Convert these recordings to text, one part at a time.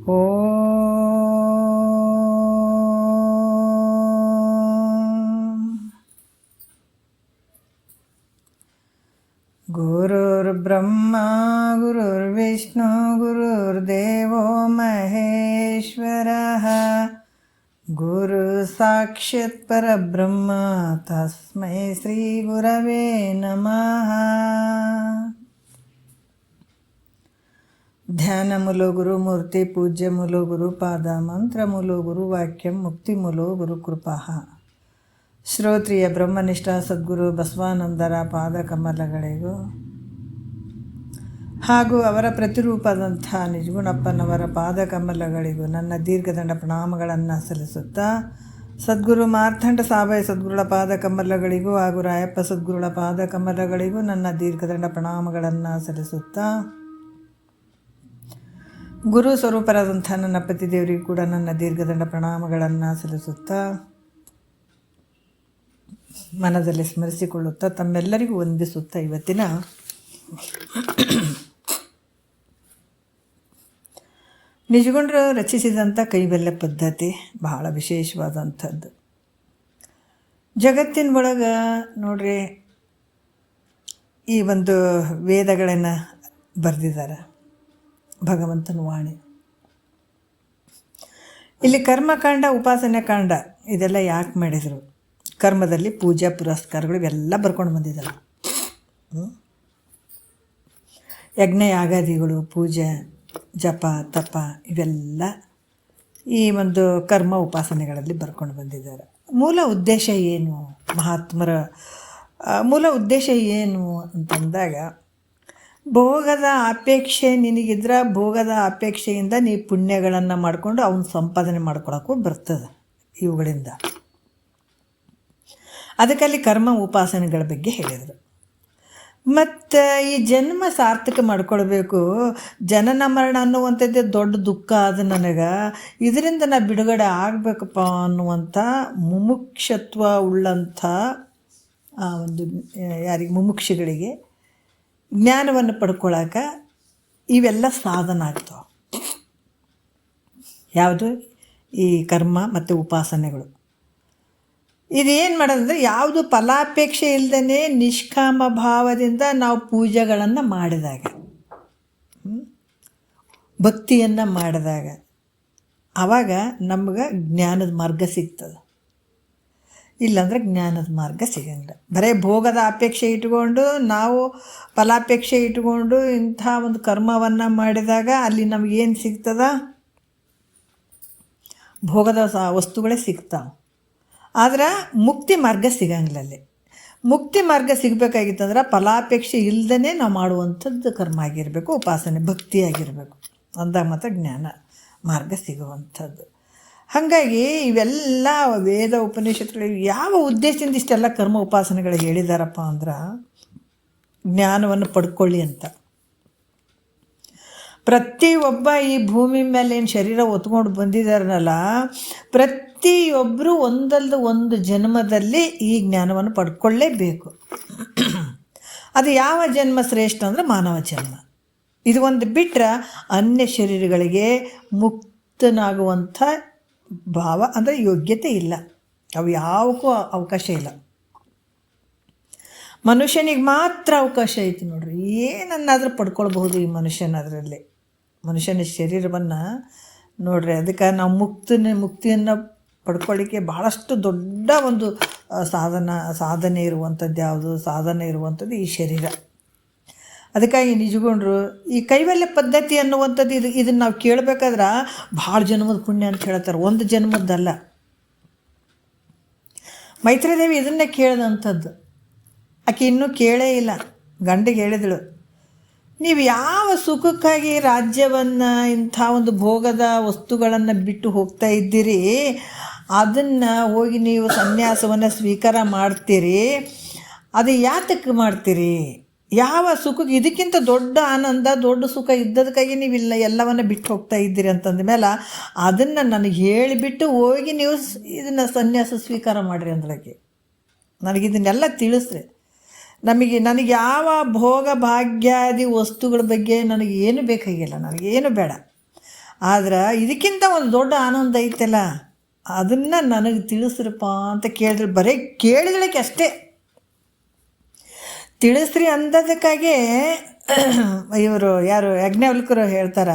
ಓಂ ಗುರುರ್ಬ್ರಹ್ಮ ಗುರುರ್ವಿಷ್ಣು ಗುರುರ್ದೇವೋ ಮಹೇಶ್ವರಃ ಗುರು ಸಾಕ್ಷಾತ್ ಪರಬ್ರಹ್ಮ ತಸ್ಮೈ ಶ್ರೀ ಗುರವೇ ನಮಃ. ಧ್ಯಾನಮೂಲೋ ಗುರುಮೂರ್ತಿ ಪೂಜ್ಯಮೂಲೋ ಗುರುಪಾದ ಮಂತ್ರಮೂಲೋ ಗುರುವಾಕ್ಯಂ ಮುಕ್ತಿಮೂಲೋ ಗುರುಕೃಪಃ. ಶ್ರೋತ್ರಿಯ ಬ್ರಹ್ಮನಿಷ್ಠ ಸದ್ಗುರು ಬಸವಾನಂದರ ಪಾದಕಮಲಗಳಿಗೂ ಹಾಗೂ ಅವರ ಪ್ರತಿರೂಪದಂಥ ನಿಜಗುಣಪ್ಪನವರ ಪಾದಕಮಲಗಳಿಗೂ ನನ್ನ ದೀರ್ಘದಂಡ ಪ್ರಣಾಮಗಳನ್ನು ಸಲ್ಲಿಸುತ್ತಾ, ಸದ್ಗುರು ಮಾರ್ಥಂಡ ಸಾಬಾಯಿ ಸದ್ಗುರುಳ ಪಾದಕಮಲಗಳಿಗೂ ಹಾಗೂ ರಾಯಪ್ಪ ಸದ್ಗುರುಳ ಪಾದಕಮಲಗಳಿಗೂ ನನ್ನ ದೀರ್ಘದಂಡ ಪ್ರಣಾಮಗಳನ್ನು ಸಲ್ಲಿಸುತ್ತಾ, ಗುರು ಸ್ವರೂಪರಾದಂಥ ನನ್ನ ಪತಿದೇವರಿಗೂ ಕೂಡ ನನ್ನ ದೀರ್ಘದಂಡ ಪ್ರಣಾಮಗಳನ್ನು ಸಲ್ಲಿಸುತ್ತಾ, ಮನದಲ್ಲಿ ಸ್ಮರಿಸಿಕೊಳ್ಳುತ್ತಾ, ತಮ್ಮೆಲ್ಲರಿಗೂ ವಂದಿಸುತ್ತಾ, ಇವತ್ತಿನ ನಿಜಗುಣರು ರಚಿಸಿದಂಥ ಕೈಬಲ್ಲೆ ಪದ್ಧತಿ ಬಹಳ ವಿಶೇಷವಾದಂಥದ್ದು. ಜಗತ್ತಿನ ಒಳಗೆ ನೋಡ್ರಿ, ಈ ಒಂದು ವೇದಗಳನ್ನು ಬರೆದಿದ್ದಾರೆ, ಭಗವಂತನ ವಾಣಿ. ಇಲ್ಲಿ ಕರ್ಮಕಾಂಡ, ಉಪಾಸನೆ ಕಾಂಡ ಇದೆಲ್ಲ ಯಾಕೆ ಮಾಡಿದರು? ಕರ್ಮದಲ್ಲಿ ಪೂಜಾ ಪುರಸ್ಕಾರಗಳು ಇವೆಲ್ಲ ಬರ್ಕೊಂಡು ಬಂದಿದ್ದಾರೆ. ಯಜ್ಞ ಯಾಗಾದಿಗಳು, ಪೂಜೆ, ಜಪ, ತಪ ಇವೆಲ್ಲ ಈ ಒಂದು ಕರ್ಮ ಉಪಾಸನೆಗಳಲ್ಲಿ ಬರ್ಕೊಂಡು ಬಂದಿದ್ದಾರೆ. ಮೂಲ ಉದ್ದೇಶ ಏನು? ಮಹಾತ್ಮರ ಮೂಲ ಉದ್ದೇಶ ಏನು ಅಂತಂದಾಗ, ಭೋಗದ ಅಪೇಕ್ಷೆ ನಿನಗಿದ್ರೆ ಭೋಗದ ಅಪೇಕ್ಷೆಯಿಂದ ನೀ ಪುಣ್ಯಗಳನ್ನು ಮಾಡಿಕೊಂಡು ಅವನ್ನ ಸಂಪಾದನೆ ಮಾಡ್ಕೊಳಕ್ಕೂ ಬರ್ತದೆ ಇವುಗಳಿಂದ. ಅದಕ್ಕಲ್ಲಿ ಕರ್ಮ ಉಪಾಸನೆಗಳ ಬಗ್ಗೆ ಹೇಳಿದರು. ಮತ್ತು ಈ ಜನ್ಮ ಸಾರ್ಥಕ ಮಾಡ್ಕೊಳ್ಬೇಕು, ಜನನ ಮರಣ ಅನ್ನುವಂಥದ್ದೇ ದೊಡ್ಡ ದುಃಖ ಅದು ನನಗೆ, ಇದರಿಂದ ನಾ ಬಿಡುಗಡೆ ಆಗಬೇಕಪ್ಪ ಅನ್ನುವಂಥ ಮುಮುಕ್ಷತ್ವ ಉಳ್ಳಂಥ ಒಂದು ಯಾರಿಗೆ ಮುಮುಕ್ಷಿಗಳಿಗೆ ಜ್ಞಾನವನ್ನು ಪಡ್ಕೊಳ್ಳೋಕೆ ಇವೆಲ್ಲ ಸಾಧನ ಆಗ್ತಾವೆ. ಯಾವುದು? ಈ ಕರ್ಮ ಮತ್ತು ಉಪಾಸನೆಗಳು. ಇದೇನು ಮಾಡೋದಂದರೆ, ಯಾವುದು ಫಲಾಪೇಕ್ಷೆ ಇಲ್ಲದೇ ನಿಷ್ಕಾಮ ಭಾವದಿಂದ ನಾವು ಪೂಜೆಗಳನ್ನು ಮಾಡಿದಾಗ, ಭಕ್ತಿಯನ್ನು ಮಾಡಿದಾಗ ಆವಾಗ ನಮ್ಗೆ ಜ್ಞಾನದ ಮಾರ್ಗ ಸಿಗ್ತದೆ. ಇಲ್ಲಾಂದ್ರೆ ಜ್ಞಾನದ ಮಾರ್ಗ ಸಿಗಂಗಿಲ್ಲ. ಬರೀ ಭೋಗದ ಅಪೇಕ್ಷೆ ಇಟ್ಕೊಂಡು ನಾವು ಫಲಾಪೇಕ್ಷೆ ಇಟ್ಕೊಂಡು ಇಂಥ ಒಂದು ಕರ್ಮವನ್ನು ಮಾಡಿದಾಗ ಅಲ್ಲಿ ನಮಗೇನು ಸಿಗ್ತದ? ಭೋಗದ ವಸ್ತುಗಳೇ ಸಿಗ್ತಾವೆ. ಆದ್ರೆ ಮುಕ್ತಿ ಮಾರ್ಗ ಸಿಗಂಗಿಲ್ಲ. ಅಲ್ಲಿ ಮುಕ್ತಿ ಮಾರ್ಗ ಸಿಗಬೇಕಾಗಿತ್ತಂದ್ರೆ ಫಲಾಪೇಕ್ಷೆ ಇಲ್ಲದೇ ನಾವು ಮಾಡುವಂಥದ್ದು ಕರ್ಮ ಆಗಿರಬೇಕು, ಉಪಾಸನೆ ಭಕ್ತಿ ಆಗಿರಬೇಕು. ಅಂದಾಗ ಮಾತ್ರ ಜ್ಞಾನ ಮಾರ್ಗ ಸಿಗುವಂಥದ್ದು. ಹಾಗಾಗಿ ಇವೆಲ್ಲ ವೇದ ಉಪನಿಷತ್ತುಗಳು ಯಾವ ಉದ್ದೇಶದಿಂದ ಇಷ್ಟೆಲ್ಲ ಕರ್ಮ ಉಪಾಸನೆಗಳು ಹೇಳಿದಾರಪ್ಪ ಅಂದ್ರೆ, ಜ್ಞಾನವನ್ನು ಪಡ್ಕೊಳ್ಳಿ ಅಂತ. ಪ್ರತಿಯೊಬ್ಬ ಈ ಭೂಮಿ ಮೇಲೆ ಏನು ಶರೀರ ಹೊತ್ಕೊಂಡು ಬಂದಿದ್ದಾರನಲ್ಲ, ಪ್ರತಿಯೊಬ್ಬರು ಒಂದಲ್ಲದ ಒಂದು ಜನ್ಮದಲ್ಲಿ ಈ ಜ್ಞಾನವನ್ನು ಪಡ್ಕೊಳ್ಳೇಬೇಕು. ಅದು ಯಾವ ಜನ್ಮ ಶ್ರೇಷ್ಠ ಅಂದರೆ ಮಾನವ ಜನ್ಮ. ಇದು ಒಂದು ಬಿಟ್ಟರೆ ಅನ್ಯ ಶರೀರಗಳಿಗೆ ಮುಕ್ತನಾಗುವಂಥ ಭಾವ ಅಂದರೆ ಯೋಗ್ಯತೆ ಇಲ್ಲ. ಅವು ಯಾವಕ್ಕೂ ಅವಕಾಶ ಇಲ್ಲ. ಮನುಷ್ಯನಿಗೆ ಮಾತ್ರ ಅವಕಾಶ ಐತಿ ನೋಡ್ರಿ. ಏನನ್ನಾದರೂ ಪಡ್ಕೊಳ್ಬಹುದು ಈ ಮನುಷ್ಯನ ಮನುಷ್ಯನ ಶರೀರವನ್ನು ನೋಡ್ರಿ. ಅದಕ್ಕೆ ನಾವು ಮುಕ್ತಿಯನ್ನು ಪಡ್ಕೊಳ್ಳಿಕ್ಕೆ ಭಾಳಷ್ಟು ದೊಡ್ಡ ಒಂದು ಸಾಧನೆ ಇರುವಂಥದ್ದು ಯಾವುದು? ಸಾಧನೆ ಇರುವಂಥದ್ದು ಈ ಶರೀರ. ಅದಕ್ಕಾಗಿ ನಿಜಗೊಂಡ್ರು ಈ ಕೈವಲ್ಯ ಪದ್ಧತಿ ಅನ್ನುವಂಥದ್ದು ಇದನ್ನು ನಾವು ಕೇಳಬೇಕಾದ್ರೆ ಭಾಳ ಜನ್ಮದ ಪುಣ್ಯ ಅಂತ ಹೇಳ್ತಾರೆ, ಒಂದು ಜನ್ಮದ್ದಲ್ಲ. ಮೈತ್ರಿದೇವಿ ಇದನ್ನೇ ಕೇಳಿದಂಥದ್ದು. ಆಕೆ ಇನ್ನೂ ಕೇಳೇ ಇಲ್ಲ. ಗಂಡಿಗೆ ಹೇಳಿದಳು, ನೀವು ಯಾವ ಸುಖಕ್ಕಾಗಿ ರಾಜ್ಯವನ್ನು ಇಂಥ ಒಂದು ಭೋಗದ ವಸ್ತುಗಳನ್ನು ಬಿಟ್ಟು ಹೋಗ್ತಾ ಇದ್ದೀರಿ, ಅದನ್ನು ಹೋಗಿ ನೀವು ಸನ್ಯಾಸವನ್ನು ಸ್ವೀಕಾರ ಮಾಡ್ತೀರಿ, ಅದು ಯಾತಕ್ಕೆ ಮಾಡ್ತೀರಿ? ಯಾವ ಸುಖಕ್ಕೆ ಇದಕ್ಕಿಂತ ದೊಡ್ಡ ಆನಂದ, ದೊಡ್ಡ ಸುಖ ಇದ್ದದಕ್ಕಾಗಿ ನೀವಿಲ್ಲ ಎಲ್ಲವನ್ನು ಬಿಟ್ಟು ಹೋಗ್ತಾ ಇದ್ದೀರಿ ಅಂತಂದ ಮೇಲೆ ಅದನ್ನು ನನಗೆ ಹೇಳಿಬಿಟ್ಟು ಹೋಗಿ ನೀವು ಇದನ್ನು ಸನ್ಯಾಸ ಸ್ವೀಕಾರ ಮಾಡಿರಿ ಅಂದ್ಳಕ್ಕೆ. ನನಗಿದನ್ನೆಲ್ಲ ತಿಳಿಸ್ರಿ. ನನಗೆ ಯಾವ ಭೋಗ ಭಾಗ್ಯಾದಿ ವಸ್ತುಗಳ ಬಗ್ಗೆ ನನಗೇನು ಬೇಕಾಗಿಲ್ಲ, ನನಗೇನು ಬೇಡ. ಆದ್ರೆ ಇದಕ್ಕಿಂತ ಒಂದು ದೊಡ್ಡ ಆನಂದ ಐತಲ್ಲ, ಅದನ್ನು ನನಗೆ ತಿಳಿಸ್ರಪ್ಪ ಅಂತ ಕೇಳಿದ್ರೆ, ಬರೀ ಕೇಳಿದಳಕ್ಕೆ ಅಷ್ಟೇ. ತಿಳಿಸ್ರಿ ಅಂದದಕ್ಕಾಗೆ ಇವರು ಯಾರು ಯಾಜ್ಞವಲ್ಕರು ಹೇಳ್ತಾರ,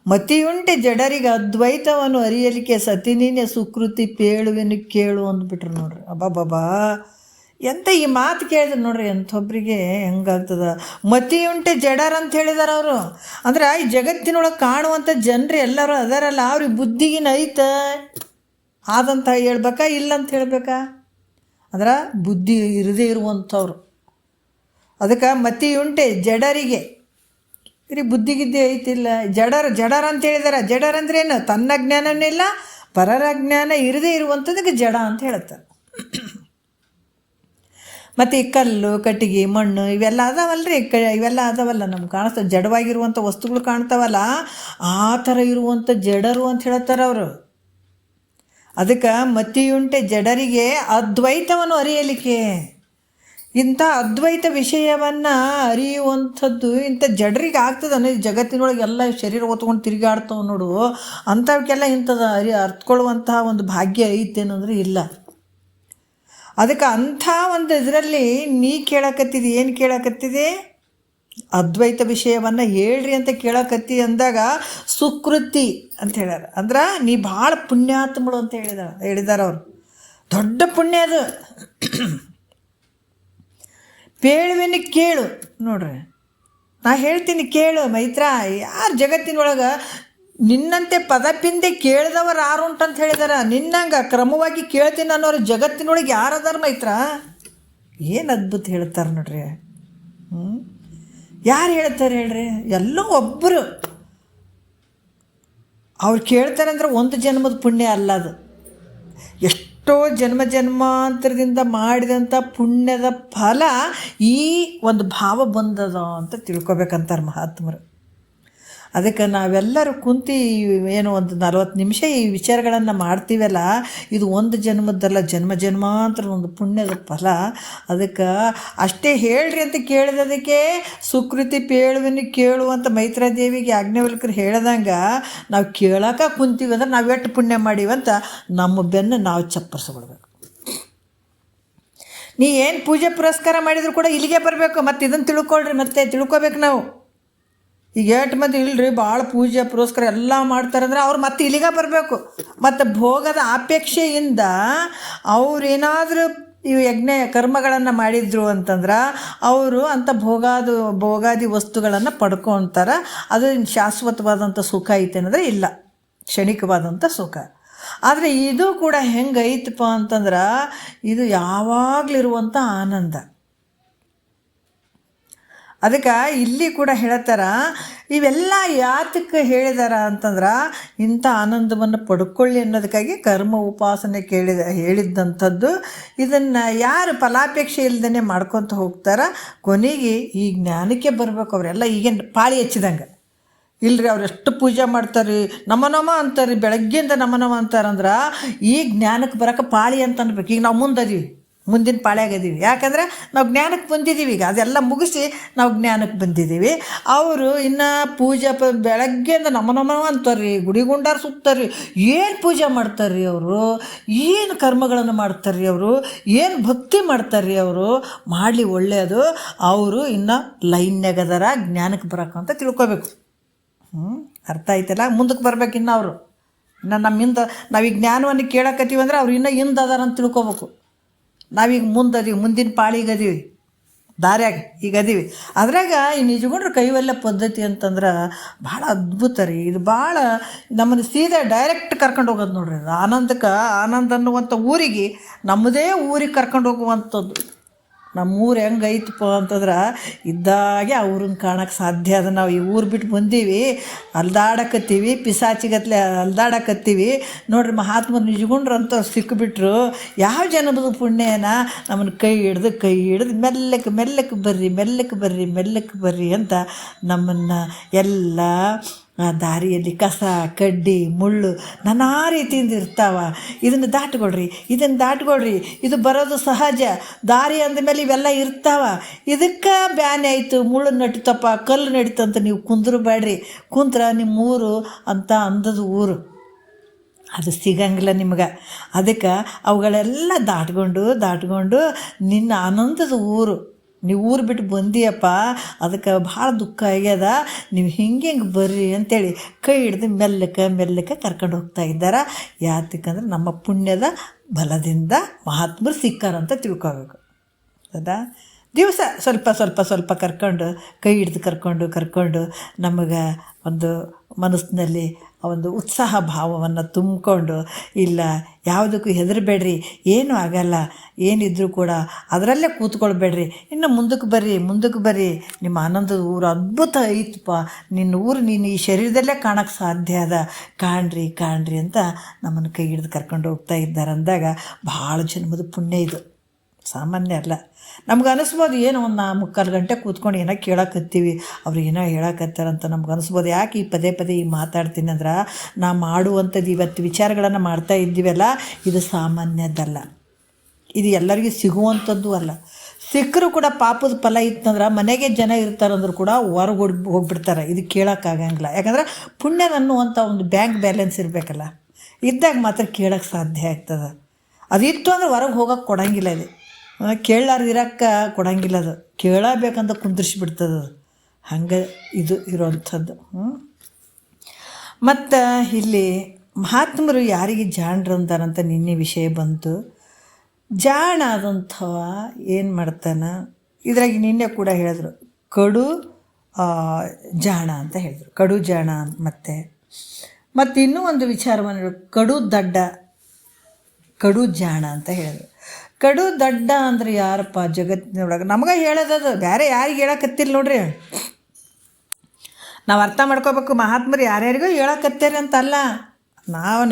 ಮತಿಯುಂಟೆ ಜಡರಿಗೆ ಅದ್ವೈತವನ್ನು ಅರಿಯಲಿಕ್ಕೆ ಸತಿನೀನೆ ಸುಕೃತಿ ಪೇಳುವೆನು ಕೇಳು ಅಂದ್ಬಿಟ್ರು ನೋಡ್ರಿ. ಅಬ್ಬಬ್ಬಾ, ಎಂತ ಈ ಮಾತು ಕೇಳಿದ್ರು ನೋಡ್ರಿ, ಎಂಥೊಬ್ಬರಿಗೆ ಹೆಂಗಾಗ್ತದ. ಮತಿಯುಂಟೆ ಜಡರ್ ಅಂತ ಹೇಳಿದಾರೆ ಅವರು. ಅಂದ್ರೆ ಈ ಜಗತ್ತಿನೊಳಗೆ ಕಾಣುವಂಥ ಜನರು ಎಲ್ಲರೂ ಅದಾರಲ್ಲ, ಅವ್ರಿಗೆ ಬುದ್ಧಿಗಿನ ಐತ ಆದಂತ ಹೇಳ್ಬೇಕಾ ಇಲ್ಲ ಅಂತ ಹೇಳ್ಬೇಕಾ? ಅಂದ್ರೆ ಬುದ್ಧಿ ಇರದೇ ಇರುವಂಥವ್ರು. ಅದಕ್ಕೆ ಮತಿಯುಂಟೆ ಜಡರಿಗೆ, ಇರಿ ಬುದ್ಧಿಗಿದ್ದೇ ಐತಿಲ್ಲ. ಜಡರ್ ಅಂತ ಹೇಳಿದಾರೆ. ಜಡರ್ ಅಂದ್ರೆ ಏನು? ತನ್ನ ಜ್ಞಾನನಿಲ್ಲ, ಪರರ ಜ್ಞಾನ ಇರದೇ ಇರುವಂಥದ್ದಕ್ಕೆ ಜಡ ಅಂತ ಹೇಳ್ತಾರೆ. ಮತ್ತು ಈ ಕಲ್ಲು, ಕಟ್ಟಿಗೆ, ಮಣ್ಣು ಇವೆಲ್ಲ ಅದಾವಲ್ರಿ, ಇವೆಲ್ಲ ಅದಾವಲ್ಲ ನಮ್ಗೆ ಕಾಣಿಸ್ತವೆ. ಜಡವಾಗಿರುವಂಥ ವಸ್ತುಗಳು ಕಾಣ್ತಾವಲ್ಲ, ಆ ಥರ ಇರುವಂಥ ಜಡರು ಅಂತ ಹೇಳ್ತಾರೆ ಅವರು. ಅದಕ್ಕೆ ಮತಿಯುಂಟೆ ಜಡರಿಗೆ ಅದ್ವೈತವನ್ನು ಅರಿಯಲಿಕ್ಕೆ, ಇಂಥ ಅದ್ವೈತ ವಿಷಯವನ್ನು ಅರಿಯುವಂಥದ್ದು ಇಂಥ ಜಡರಿಗೆ ಆಗ್ತದೆ. ಜಗತ್ತಿನೊಳಗೆ ಎಲ್ಲ ಶರೀರ ಹೊತ್ಕೊಂಡು ತಿರುಗಾಡ್ತಾವೆ ನೋಡು, ಅಂಥವಕ್ಕೆಲ್ಲ ಇಂಥದ್ದು ಅರ್ಥಕೊಳ್ಳುವಂತಹ ಒಂದು ಭಾಗ್ಯ ಐತೇನಂದ್ರೆ ಇಲ್ಲ. ಅದಕ್ಕೆ ಅಂಥ ಒಂದು ಇದರಲ್ಲಿ ನೀ ಕೇಳಕತ್ತಿದೆ, ಏನು ಕೇಳಕತ್ತಿದೆ? ಅದ್ವೈತ ವಿಷಯವನ್ನು ಹೇಳ್ರಿ ಅಂತ ಕೇಳಕತ್ತಿ ಅಂದಾಗ ಸುಕೃತಿ ಅಂತ ಹೇಳ್ಯಾರ. ಅಂದ್ರೆ ನೀ ಭಾಳ ಪುಣ್ಯಾತ್ಮಳು ಅಂತ ಹೇಳಿದಾರೆ ಅವರು. ದೊಡ್ಡ ಪುಣ್ಯ ಅದು. ಪೇಳುವೆನ ಕೇಳು ನೋಡ್ರಿ, ನಾ ಹೇಳ್ತೀನಿ ಕೇಳು ಮೈತ್ರ. ಯಾರು ಜಗತ್ತಿನೊಳಗೆ ನಿನ್ನಂತೆ ಪದಪಿಂದೆ ಕೇಳಿದವರು ಯಾರು ಉಂಟಂತ ಹೇಳಿದಾರ? ನಿನ್ನಂಗೆ ಕ್ರಮವಾಗಿ ಕೇಳ್ತೀನಿ ಅನ್ನೋರು ಜಗತ್ತಿನೊಳಗೆ ಯಾರದಾರ ಮೈತ್ರ? ಏನು ಅದ್ಭುತ ಹೇಳ್ತಾರೆ ನೋಡ್ರಿ. ಯಾರು ಹೇಳ್ತಾರೆ ಹೇಳ್ರಿ? ಎಲ್ಲೋ ಒಬ್ಬರು ಅವ್ರು ಕೇಳ್ತಾರೆ ಅಂದ್ರೆ ಒಂದು ಜನ್ಮದ ಪುಣ್ಯ ಅಲ್ಲ ಅದು, ಎಷ್ಟೋ ಜನ್ಮಾಂತರದಿಂದ ಮಾಡಿದಂಥ ಪುಣ್ಯದ ಫಲ ಈ ಒಂದು ಭಾವ ಬಂದದ ಅಂತ ತಿಳ್ಕೊಬೇಕಂತಾರೆ ಮಹಾತ್ಮರು. ಅದಕ್ಕೆ ನಾವೆಲ್ಲರೂ ಕುಂತು ಏನು ಒಂದು 40 ನಿಮಿಷ ಈ ವಿಚಾರಗಳನ್ನು ಮಾಡ್ತೀವಲ್ಲ, ಇದು ಒಂದು ಜನ್ಮದ್ದಲ್ಲ, ಜನ್ಮಾಂತರ ಒಂದು ಪುಣ್ಯದ ಫಲ. ಅದಕ್ಕೆ ಅಷ್ಟೇ ಹೇಳ್ರಿ ಅಂತ ಕೇಳಿದದಕ್ಕೆ ಸುಕೃತಿ ಪೇಳುವೆನು ಕೇಳು ಅಂತ ಮೈತ್ರಾದೇವಿಗೆ ಯಾಜ್ಞವಲ್ಕರು ಹೇಳ್ದಂಗೆ ನಾವು ಕೇಳೋಕೆ ಕುಂತೀವಿ ಅಂದ್ರೆ ನಾವು ಎಷ್ಟು ಪುಣ್ಯ ಮಾಡೀವಂತ ನಮ್ಮ ಬೆನ್ನು ನಾವು ಚಪ್ಪರಿಸ್ಕೊಳ್ಬೇಕು. ನೀ ಏನು ಪೂಜೆ ಪುರಸ್ಕಾರ ಮಾಡಿದ್ರು ಕೂಡ ಇಲ್ಲಿಗೆ ಬರಬೇಕು. ಮತ್ತು ಇದನ್ನು ತಿಳ್ಕೊಳ್ರಿ, ಮತ್ತೆ ತಿಳ್ಕೊಬೇಕು ನಾವು. ಈಗ ಎಷ್ಟು ಮಂದಿ ಇಲ್ರಿ ಭಾಳ ಪೂಜೆ ಪುರಸ್ಕಾರ ಎಲ್ಲ ಮಾಡ್ತಾರಂದ್ರೆ ಅವ್ರು ಮತ್ತೆ ಇಲ್ಲಿಗೆ ಬರಬೇಕು. ಮತ್ತು ಭೋಗದ ಅಪೇಕ್ಷೆಯಿಂದ ಅವ್ರೇನಾದರೂ ಇವು ಯಜ್ಞ ಕರ್ಮಗಳನ್ನು ಮಾಡಿದ್ರು ಅಂತಂದ್ರೆ ಅವರು ಅಂಥ ಭೋಗಾದಿ ವಸ್ತುಗಳನ್ನು ಪಡ್ಕೊತಾರೆ. ಅದು ಶಾಶ್ವತವಾದಂಥ ಸುಖ ಐತೆ ಅನ್ನೋದ್ರೆ ಇಲ್ಲ, ಕ್ಷಣಿಕವಾದಂಥ ಸುಖ. ಆದರೆ ಇದು ಕೂಡ ಹೆಂಗೈತಪ್ಪ ಅಂತಂದ್ರೆ ಇದು ಯಾವಾಗಲಿರುವಂಥ ಆನಂದ. ಅದಕ್ಕೆ ಇಲ್ಲಿ ಕೂಡ ಹೇಳ್ತಾರ, ಇವೆಲ್ಲ ಯಾತಕ್ಕೆ ಹೇಳಿದಾರ ಅಂತಂದ್ರೆ ಇಂಥ ಆನಂದವನ್ನು ಪಡ್ಕೊಳ್ಳಿ ಅನ್ನೋದಕ್ಕಾಗಿ ಕರ್ಮ ಉಪಾಸನೆ ಹೇಳಿದ್ದಂಥದ್ದು. ಇದನ್ನು ಯಾರು ಫಲಾಪೇಕ್ಷೆ ಇಲ್ದೇ ಮಾಡ್ಕೊತ ಹೋಗ್ತಾರ, ಕೊನೆಗೆ ಈ ಜ್ಞಾನಕ್ಕೆ ಬರಬೇಕು. ಅವರೆಲ್ಲ ಈಗೇನು ಪಾಳಿ ಹಚ್ಚಿದಂಗೆ ಇಲ್ಲರಿ, ಅವ್ರು ಎಷ್ಟು ಪೂಜೆ ಮಾಡ್ತಾರೆ, ನಮ ಅಂತಾರೆ, ಬೆಳಗ್ಗೆಯಿಂದ ನಮ ಅಂತಾರಂದ್ರೆ ಈ ಜ್ಞಾನಕ್ಕೆ ಬರೋಕೆ ಪಾಳಿ ಅಂತ ಅನ್ಬೇಕು. ಈಗ ನಾವು ಮುಂದದೀವಿ, ಮುಂದಿನ ಪಾಳ್ಯಾಗದೀವಿ. ಯಾಕಂದ್ರೆ ನಾವು ಜ್ಞಾನಕ್ಕೆ ಬಂದಿದ್ದೀವಿ. ಈಗ ಅದೆಲ್ಲ ಮುಗಿಸಿ ನಾವು ಜ್ಞಾನಕ್ಕೆ ಬಂದಿದ್ದೀವಿ. ಅವರು ಇನ್ನು ಪೂಜೆ ಬೆಳಗ್ಗೆಯಿಂದ ನಮ ಅಂತಾರೆ, ಗುಡಿಗುಂಡಾರ ಸುತ್ತಾರೆ. ಏನು ಪೂಜೆ ಮಾಡ್ತಾರೆ ಅವರು, ಏನು ಕರ್ಮಗಳನ್ನು ಮಾಡ್ತಾರೆ ಅವರು, ಏನು ಭಕ್ತಿ ಮಾಡ್ತಾರೆ ಅವರು. ಮಾಡಲಿ ಒಳ್ಳೆಯದು. ಅವರು ಇನ್ನು ಲೈನ್ಯಾಗದಾರ, ಜ್ಞಾನಕ್ಕೆ ಬರೋಕ್ಕಂತ ತಿಳ್ಕೊಬೇಕು. ಅರ್ಥ ಆಯ್ತಲ್ಲ? ಮುಂದಕ್ಕೆ ಬರ್ಬೇಕು ಇನ್ನು ಅವರು. ಇನ್ನು ನಮ್ಮಿಂದ ನಾವೀಗ ಜ್ಞಾನವನ್ನು ಕೇಳಕತ್ತೀವಿ ಅಂದ್ರೆ ಅವ್ರು ಇನ್ನೂ ಹಿಂದೆ ಅದಾರ ಅಂತ ತಿಳ್ಕೊಬೇಕು. ನಾವೀಗ ಮುಂದದೀವಿ, ಮುಂದಿನ ಪಾಳಿಗೆ ಅದೀವಿ, ದಾರ್ಯಾಗ ಈಗ ಅದೀವಿ. ಅದ್ರಾಗ ಈ ನಿಜಗೊಂಡ್ರೆ ಕೈವಲ್ಯ ಪದ್ಧತಿ ಅಂತಂದ್ರೆ ಭಾಳ ಅದ್ಭುತ ರೀ. ಇದು ಭಾಳ ನಮ್ಮನ್ನು ಸೀದಾ ಡೈರೆಕ್ಟ್ ಕರ್ಕೊಂಡು ಹೋಗೋದು ನೋಡ್ರಿ. ಅದು ಆನಂದ ಅನ್ನುವಂಥ ಊರಿಗೆ, ನಮ್ಮದೇ ಊರಿಗೆ ಕರ್ಕೊಂಡು ಹೋಗುವಂಥದ್ದು. ನಮ್ಮೂರು ಹೆಂಗೆ ಐತಪ್ಪ ಅಂತಂದ್ರೆ ಇದ್ದಾಗೆ ಆ ಊರನ್ನ ಕಾಣೋಕ್ಕೆ ಸಾಧ್ಯ ಅದ. ನಾವು ಈ ಊರು ಬಿಟ್ಟು ಬಂದೀವಿ, ಅಲ್ದಾಡಕತ್ತೀವಿ, ಪಿಸಾಚಿಗತ್ಲೆ ಅಲ್ದಾಡಕತ್ತೀವಿ ನೋಡ್ರಿ. ಮಹಾತ್ಮರು ನಿಜಗೊಂಡ್ರು ಅಂತ ಸಿಕ್ಕಿಬಿಟ್ರು. ಯಾವ ಜನ್ಮದ ಪುಣ್ಯನ ನಮ್ಮನ್ನು ಕೈ ಹಿಡ್ದು ಮೆಲ್ಲಕ್ಕೆ ಬರ್ರಿ ಅಂತ ನಮ್ಮನ್ನು ಎಲ್ಲ ಆ ದಾರಿಯಲ್ಲಿ ಕಸ ಕಡ್ಡಿ ಮುಳ್ಳು ನಾನಾ ರೀತಿಯಿಂದ ಇರ್ತಾವ. ಇದನ್ನು ದಾಟ್ಕೊಳ್ರಿ, ಇದನ್ನು ದಾಟ್ಕೊಳ್ರಿ, ಇದು ಬರೋದು ಸಹಜ. ದಾರಿ ಅಂದಮೇಲೆ ಇವೆಲ್ಲ ಇರ್ತಾವ. ಇದಕ್ಕೆ ಬ್ಯಾನೆ ಆಯಿತು, ಮುಳ್ಳು ನಡಿತಪ್ಪ, ಕಲ್ಲು ನಡೀತಂತ ನೀವು ಕುಂದ್ರಬೇಡ್ರಿ. ಕುಂತ್ರ ನಿಮ್ಮ ಊರು ಅಂತ ಅಂದದ ಊರು ಅದು ಸಿಗಂಗಿಲ್ಲ ನಿಮ್ಗೆ. ಅದಕ್ಕೆ ಅವುಗಳೆಲ್ಲ ದಾಟ್ಕೊಂಡು ನಿನ್ನ ಆನಂದದ ಊರು, ನೀವು ಊರು ಬಿಟ್ಟು ಬಂದಿಯಪ್ಪ, ಅದಕ್ಕೆ ಭಾಳ ದುಃಖ ಆಗ್ಯದ, ನೀವು ಹಿಂಗೆ ಬರ್ರಿ ಅಂತೇಳಿ ಕೈ ಹಿಡ್ದು ಮೆಲ್ಲಕ್ಕೆ ಕರ್ಕೊಂಡು ಹೋಗ್ತಾ ಇದ್ದಾರೆ. ಯಾತಕ್ಕಂದ್ರೆ ನಮ್ಮ ಪುಣ್ಯದ ಬಲದಿಂದ ಮಹಾತ್ಮರು ಸಿಕ್ಕಾರಂತ ತಿಳ್ಕೋಬೇಕು. ಹೌದಾ? ದಿವಸ ಸ್ವಲ್ಪ ಕರ್ಕೊಂಡು ಕೈ ಹಿಡ್ದು ಕರ್ಕೊಂಡು ನಮಗೆ ಒಂದು ಮನಸ್ಸಿನಲ್ಲಿ ಒಂದು ಉತ್ಸಾಹ ಭಾವವನ್ನು ತುಂಬಿಕೊಂಡು, ಇಲ್ಲ ಯಾವುದಕ್ಕೂ ಹೆದರಬೇಡ್ರಿ, ಏನೂ ಆಗಲ್ಲ, ಏನಿದ್ರೂ ಕೂಡ ಅದರಲ್ಲೇ ಕೂತ್ಕೊಳ್ಬೇಡ್ರಿ, ಇನ್ನು ಮುಂದಕ್ಕೆ ಬರ್ರಿ, ನಿಮ್ಮ ಆನಂದದ ಊರು ಅದ್ಭುತ ಐತಪ್ಪ, ನಿನ್ನ ಊರು ನೀನು ಈ ಶರೀರದಲ್ಲೇ ಕಾಣೋಕ್ಕೆ ಸಾಧ್ಯ ಅದ, ಕಾಣ್ರಿ ಅಂತ ನಮ್ಮನ್ನು ಕೈ ಹಿಡ್ದು ಕರ್ಕೊಂಡು ಹೋಗ್ತಾ ಇದ್ದಾರೆ ಅಂದಾಗ ಭಾಳ ಜನ್ಮದ ಪುಣ್ಯ ಇದು, ಸಾಮಾನ್ಯ ಅಲ್ಲ. ನಮ್ಗೆ ಅನಿಸ್ಬೋದು ಏನೋ ಒಂದು 3-4 ಗಂಟೆ ಕೂತ್ಕೊಂಡು ಏನೋ ಕೇಳಕತ್ತೀವಿ, ಅವ್ರು ಏನೋ ಹೇಳಕತ್ತಾರಂತ ನಮ್ಗೆ ಅನಿಸ್ಬೋದು. ಯಾಕೆ ಈ ಪದೇ ಈ ಮಾತಾಡ್ತೀನಿ ಅಂದ್ರೆ, ನಾ ಮಾಡುವಂಥದ್ದು ಇವತ್ತು ವಿಚಾರಗಳನ್ನು ಮಾಡ್ತಾ ಇದ್ದೀವಲ್ಲ, ಇದು ಸಾಮಾನ್ಯದ್ದಲ್ಲ, ಇದು ಎಲ್ಲರಿಗೂ ಸಿಗುವಂಥದ್ದು ಅಲ್ಲ. ಸಿಕ್ಕರೂ ಕೂಡ ಪಾಪದ ಫಲ ಇತ್ತಂದ್ರೆ ಮನೆಗೆ ಜನ ಇರ್ತಾರಂದ್ರೂ ಕೂಡ ಹೊರಗೆ ಹೋಗ್ಬಿಡ್ತಾರೆ. ಇದು ಕೇಳೋಕ್ಕಾಗಂಗಿಲ್ಲ. ಯಾಕಂದ್ರೆ ಪುಣ್ಯದ ಅನ್ನುವಂಥ ಒಂದು ಬ್ಯಾಂಕ್ ಬ್ಯಾಲೆನ್ಸ್ ಇರಬೇಕಲ್ಲ, ಇದ್ದಾಗ ಮಾತ್ರ ಕೇಳೋಕ್ಕೆ ಸಾಧ್ಯ ಆಗ್ತದೆ. ಅದಿತ್ತು ಅಂದ್ರೆ ಹೊರಗೆ ಹೋಗೋಕ್ಕೆ ಕೊಡೋಂಗಿಲ್ಲ. ಇದು ಕೇಳಾರ್ದಿರಕ್ಕೆ ಕೊಡೋಂಗಿಲ್ಲ, ಅದು ಕೇಳಬೇಕಂತ ಕುಂದಿರ್ಸಿಬಿಡ್ತದೆ ಅದು. ಹಂಗೆ ಇದು ಇರೋವಂಥದ್ದು. ಮತ್ತು ಇಲ್ಲಿ ಮಹಾತ್ಮರು ಯಾರಿಗೆ ಜಾಣರು ಅಂತಾರಂತ ನಿನ್ನೆ ವಿಷಯ ಬಂತು. ಜಾಣ ಆದಂಥವ ಏನು ಮಾಡ್ತಾನೆ, ಇದ್ರಾಗ ನಿನ್ನೆ ಕೂಡ ಹೇಳಿದ್ರು ಕಡು ಜಾಣ ಅಂತ ಹೇಳಿದ್ರು, ಕಡು ಜಾಣ. ಮತ್ತು ಇನ್ನೂ ಒಂದು ವಿಚಾರವನ್ನು ಕಡು ಜಾಣ ಅಂತ ಹೇಳಿದ್ರು. ಕಡು ದಡ್ಡ ಅಂದ್ರೆ ಯಾರಪ್ಪ ಜಗತ್ತಿನೊಳಗೆ? ನಮಗೆ ಹೇಳೋದದು, ಬೇರೆ ಯಾರಿಗೆ ಹೇಳಕತ್ತಿಲ್ಲ ನೋಡ್ರಿ. ನಾವು ಅರ್ಥ ಮಾಡ್ಕೋಬೇಕು, ಮಹಾತ್ಮರು ಯಾರ್ಯಾರಿಗೂ ಹೇಳಕತ್ತೀರಿ ಅಂತಲ್ಲ,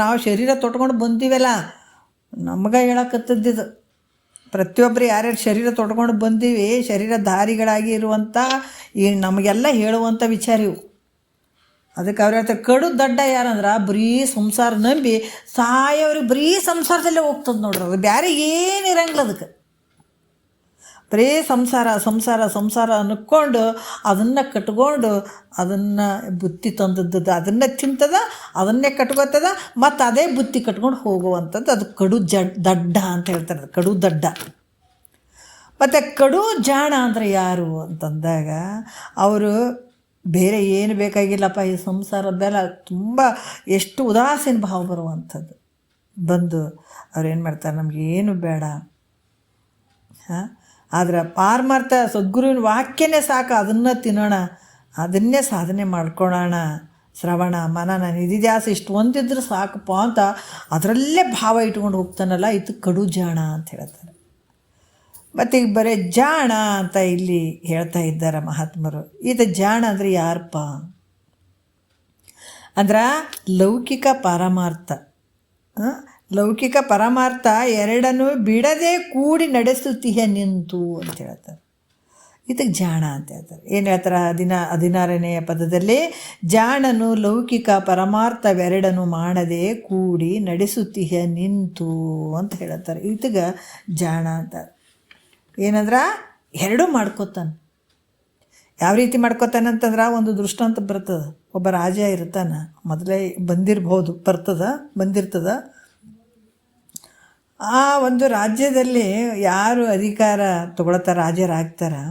ನಾವು ಶರೀರ ತೊಟ್ಕೊಂಡು ಬಂದೀವಲ್ಲ, ನಮಗೆ ಹೇಳಕತ್ತಿದ್ದು. ಪ್ರತಿಯೊಬ್ಬರು ಯಾರ್ಯಾರು ಶರೀರ ತೊಟ್ಕೊಂಡು ಬಂದೀವಿ, ಶರೀರಧಾರಿಗಳಾಗಿ ಇರುವಂಥ ಈ ನಮಗೆಲ್ಲ ಹೇಳುವಂಥ ವಿಚಾರ ಇವು. ಅದಕ್ಕೆ ಅವ್ರು ಹೇಳ್ತಾರೆ ಕಡು ದಡ್ಡ ಯಾರಂದ್ರೆ ಬರೀ ಸಂಸಾರ ನಂಬಿ ಸಾಯೋರಿಗೆ ಬರೀ ಸಂಸಾರದಲ್ಲೇ ಹೋಗ್ತದೆ ನೋಡ್ರಿ. ಅದು ಬೇರೆ ಏನಿರಂಗಿಲ್ಲ, ಅದಕ್ಕೆ ಬರೀ ಸಂಸಾರ ಅನ್ಕೊಂಡು ಅದನ್ನು ಕಟ್ಕೊಂಡು ಅದನ್ನು ಬುತ್ತಿ ತಂದದ್ದು ಅದನ್ನೇ ತಿಂತದ, ಅದನ್ನೇ ಕಟ್ಕೋತದ, ಮತ್ತು ಅದೇ ಬುತ್ತಿ ಕಟ್ಕೊಂಡು ಹೋಗುವಂಥದ್ದು. ಅದು ಕಡು ದಡ್ಡ ಅಂತ ಹೇಳ್ತಾರೆ, ಅದು ಕಡು ದಡ್ಡ. ಮತ್ತು ಕಡು ಜಾಣ ಅಂದರೆ ಯಾರು ಅಂತಂದಾಗ, ಅವರು ಬೇರೆ ಏನು ಬೇಕಾಗಿಲ್ಲಪ್ಪ, ಈ ಸಂಸಾರದ ಮೇಲೆ ತುಂಬ ಎಷ್ಟು ಉದಾಸೀನ ಭಾವ ಬರುವಂಥದ್ದು ಬಂದು ಅವ್ರೇನು ಮಾಡ್ತಾರೆ, ನಮಗೇನು ಬೇಡ, ಆದರೆ ಪಾರಮಾರ್ಥ ಸದ್ಗುರುವಿನ ವಾಕ್ಯನೇ ಸಾಕು, ಅದನ್ನು ತಿನ್ನೋಣ, ಅದನ್ನೇ ಸಾಧನೆ ಮಾಡ್ಕೊಳ್ಳೋಣ, ಶ್ರವಣ ಮನನ ನಿಧಿಧ್ಯಾಸ ಇಷ್ಟು ಒಂದಿದ್ರೆ ಸಾಕಪ್ಪ ಅಂತ ಅದರಲ್ಲೇ ಭಾವ ಇಟ್ಕೊಂಡು ಹೋಗ್ತಾನಲ್ಲ, ಇದು ಕಡು ಜಾಣ ಅಂತ ಹೇಳ್ತಾರೆ. ಮತ್ತು ಈಗ ಬರೀ ಜಾಣ ಅಂತ ಇಲ್ಲಿ ಹೇಳ್ತಾ ಇದ್ದಾರೆ ಮಹಾತ್ಮರು. ಇದು ಜಾಣ ಅಂದರೆ ಯಾರಪ್ಪ ಅಂದ್ರೆ ಲೌಕಿಕ ಪರಮಾರ್ಥ ಎರಡನ್ನು ಬಿಡದೆ ಕೂಡಿ ನಡೆಸುತ್ತೀಯ ನಿಂತು ಅಂತ ಹೇಳ್ತಾರೆ. ಇದಕ್ಕೆ ಜಾಣ ಅಂತ ಹೇಳ್ತಾರೆ. ಏನು ಹೇಳ್ತಾರೆ 16ನೆಯ ಪದದಲ್ಲಿ, ಜಾಣನು ಲೌಕಿಕ ಪರಮಾರ್ಥವೆರಡನ್ನು ಮಾಡದೆ ಕೂಡಿ ನಡೆಸುತ್ತೀಯ ನಿಂತು ಅಂತ ಹೇಳ್ತಾರೆ. ಇದಕ್ಕೆ ಜಾಣ ಅಂತ ಏನಂದ್ರೆ ಎರಡೂ ಮಾಡ್ಕೋತಾನೆ. ಯಾವ ರೀತಿ ಮಾಡ್ಕೋತಾನೆ ಅಂತಂದ್ರೆ, ಒಂದು ದೃಷ್ಟಾಂತ ಬರ್ತದೆ. ಒಬ್ಬ ರಾಜ ಇರ್ತಾನೆ, ಮೊದಲೇ ಬಂದಿರ್ತದೆ. ಆ ಒಂದು ರಾಜ್ಯದಲ್ಲಿ ಯಾರು ಅಧಿಕಾರ ತಗೊಳ್ತಾರೆ, ರಾಜರಾಗ್ತಾರೆ,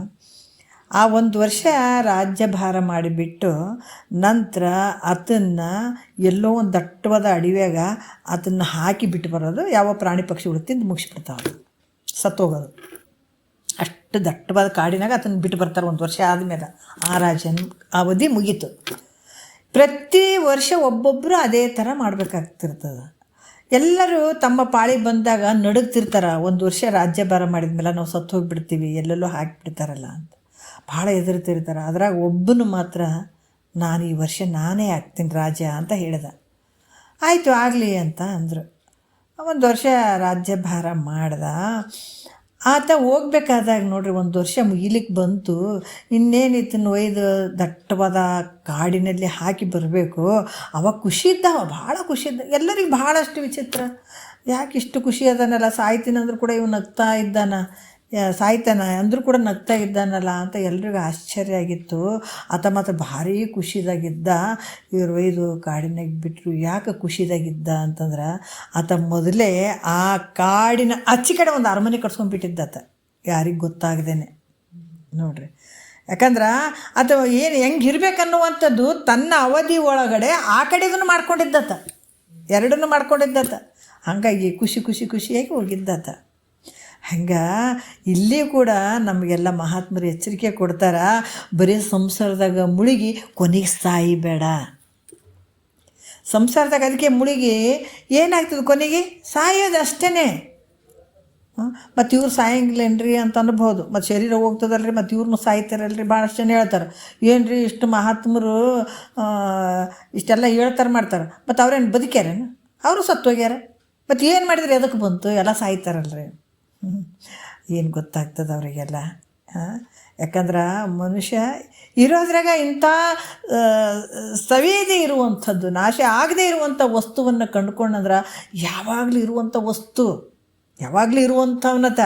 ಆ 1 ವರ್ಷ ರಾಜ್ಯಭಾರ ಮಾಡಿಬಿಟ್ಟು ನಂತರ ಅದನ್ನು ಎಲ್ಲೋ ಒಂದು ದಟ್ಟವಾದ ಅಡವ್ಯಾಗ ಅದನ್ನು ಹಾಕಿ ಬಿಟ್ಟು ಬರೋದು. ಯಾವ ಪ್ರಾಣಿ ಪಕ್ಷಿಗಳು ತಿಂದು ಮುಗಿಸ್ಬಿಡ್ತಾವೆ, ಸತ್ತೋಗೋದು. ಅಷ್ಟು ದಟ್ಟವಾದ ಕಾಡಿನಾಗ ಅದನ್ನು ಬಿಟ್ಟು ಬರ್ತಾರೆ 1 ವರ್ಷ ಆದಮೇಲೆ. ಆ ರಾಜನ ಅವಧಿ ಮುಗೀತು. ಪ್ರತಿ ವರ್ಷ ಒಬ್ಬೊಬ್ಬರು ಅದೇ ಥರ ಮಾಡಬೇಕಾಗ್ತಿರ್ತದೆ. ಎಲ್ಲರೂ ತಮ್ಮ ಪಾಳಿ ಬಂದಾಗ ನಡುಗ್ತಿರ್ತಾರೆ. 1 ವರ್ಷ ರಾಜ್ಯಭಾರ ಮಾಡಿದ್ಮೇಲೆ ನಾವು ಸತ್ತು ಹೋಗಿಬಿಡ್ತೀವಿ, ಎಲ್ಲೆಲ್ಲೋ ಹಾಕಿಬಿಡ್ತಾರಲ್ಲ ಅಂತ ಭಾಳ ಹೆದರ್ತಿರ್ತಾರೆ. ಅದ್ರಾಗ ಒಬ್ಬನು ಮಾತ್ರ, ನಾನು ಈ ವರ್ಷ ನಾನೇ ಆಗ್ತೀನಿ ರಾಜ ಅಂತ ಹೇಳಿದ. ಆಯಿತು ಆಗಲಿ ಅಂತ ಅಂದರು. 1 ವರ್ಷ ರಾಜ್ಯಭಾರ ಮಾಡ್ದ. ಆತ ಹೋಗ್ಬೇಕಾದಾಗ ನೋಡ್ರಿ 1 ವರ್ಷ ಮುಗಿಲಿಕ್ಕೆ ಬಂತು, ಇನ್ನೇನಿತ್ತನ್ನು ಒಯ್ದು ದಟ್ಟವಾದ ಕಾಡಿನಲ್ಲಿ ಹಾಕಿ ಬರಬೇಕು. ಅವಾಗ ಖುಷಿ ಇದ್ದಾವ, ಭಾಳ ಖುಷಿ ಇದ್ದ. ಎಲ್ಲರಿಗೆ ಭಾಳಷ್ಟು ವಿಚಿತ್ರ, ಯಾಕೆ ಇಷ್ಟು ಖುಷಿ ಅದನಲ್ಲ, ಸಾಯ್ತೀನಿ ಅಂದರೂ ಕೂಡ ಇವು ನಗ್ತಾ ಇದ್ದಾನ, ಸಾಯ್ತಾನ ಅಂದರೂ ಕೂಡ ನಗ್ತಾ ಇದ್ದಾನಲ್ಲ ಅಂತ ಎಲ್ರಿಗೂ ಆಶ್ಚರ್ಯ ಆಗಿತ್ತು. ಆತ ಮಾತ್ರ ಭಾರಿ ಖುಷಿದಾಗಿದ್ದ. ಇವ್ರು ಒಯ್ದು ಕಾಡಿನಾಗ ಬಿಟ್ಟರು. ಯಾಕೆ ಖುಷಿದಾಗಿದ್ದ ಅಂತಂದ್ರೆ, ಆತ ಮೊದಲೇ ಆ ಕಾಡಿನ ಆಚೆ ಕಡೆ ಒಂದು ಅರಮನೆ ಕಟ್ಸ್ಕೊಂಡ್ಬಿಟ್ಟಿದ್ದಾತ, ಯಾರಿಗೆ ಗೊತ್ತಾಗ್ದೇನೆ ನೋಡ್ರಿ. ಯಾಕಂದ್ರೆ ಆತ ಏನು ಹೆಂಗೆ ಇರಬೇಕನ್ನುವಂಥದ್ದು ತನ್ನ ಅವಧಿ ಒಳಗಡೆ ಆ ಕಡೆದನ್ನು ಮಾಡ್ಕೊಂಡಿದ್ದಾತ, ಎರಡನ್ನೂ ಮಾಡ್ಕೊಂಡಿದ್ದಾತ. ಹಾಗಾಗಿ ಖುಷಿಯಾಗಿ ಹೋಗಿದ್ದಾತ. ಹಂಗೆ ಇಲ್ಲಿ ಕೂಡ ನಮಗೆಲ್ಲ ಮಹಾತ್ಮರು ಎಚ್ಚರಿಕೆ ಕೊಡ್ತಾರೆ, ಬರೀ ಸಂಸಾರದಾಗ ಮುಳುಗಿ ಕೊನೆಗೆ ಸಾಯಬೇಡ. ಸಂಸಾರದಾಗ ಅದಕ್ಕೆ ಮುಳುಗಿ ಏನಾಗ್ತದೆ, ಕೊನೆಗೆ ಸಾಯೋದು ಅಷ್ಟೇ. ಮತ್ತು ಇವ್ರು ಸಾಯಂಗಿಲ್ಲೇನ್ರಿ ಅಂತ ಅನ್ಬೋದು. ಮತ್ತು ಶರೀರ ಹೋಗ್ತದಲ್ರಿ, ಮತ್ತು ಇವ್ರನ್ನೂ ಸಾಯ್ತಾರಲ್ರಿ. ಭಾಳಷ್ಟು ಜನ ಹೇಳ್ತಾರೆ, ಏನು ರೀ ಇಷ್ಟು ಮಹಾತ್ಮರು ಇಷ್ಟೆಲ್ಲ ಹೇಳ್ತಾರೆ ಮಾಡ್ತಾರೆ, ಮತ್ತು ಅವ್ರೇನು ಬದುಕ್ಯಾರೇನು? ಅವರು ಸತ್ತೋಗ್ಯಾರ, ಮತ್ತು ಏನು ಮಾಡಿದ್ರೆ ಎದಕ್ಕೆ ಬಂತು? ಎಲ್ಲ ಸಾಯ್ತಾರಲ್ರಿ. ಏನು ಗೊತ್ತಾಗ್ತದೆ ಅವರಿಗೆಲ್ಲ. ಯಾಕಂದ್ರೆ ಮನುಷ್ಯ ಇರೋದ್ರಾಗ ಇಂಥ ಸವೇದೇ ಇರುವಂಥದ್ದು, ನಾಶ ಆಗದೇ ಇರುವಂಥ ವಸ್ತುವನ್ನು ಕಂಡುಕೊಂಡಂದ್ರೆ ಯಾವಾಗಲೂ ಇರುವಂಥ ವಸ್ತು, ಯಾವಾಗಲೂ ಇರುವಂಥವನತ.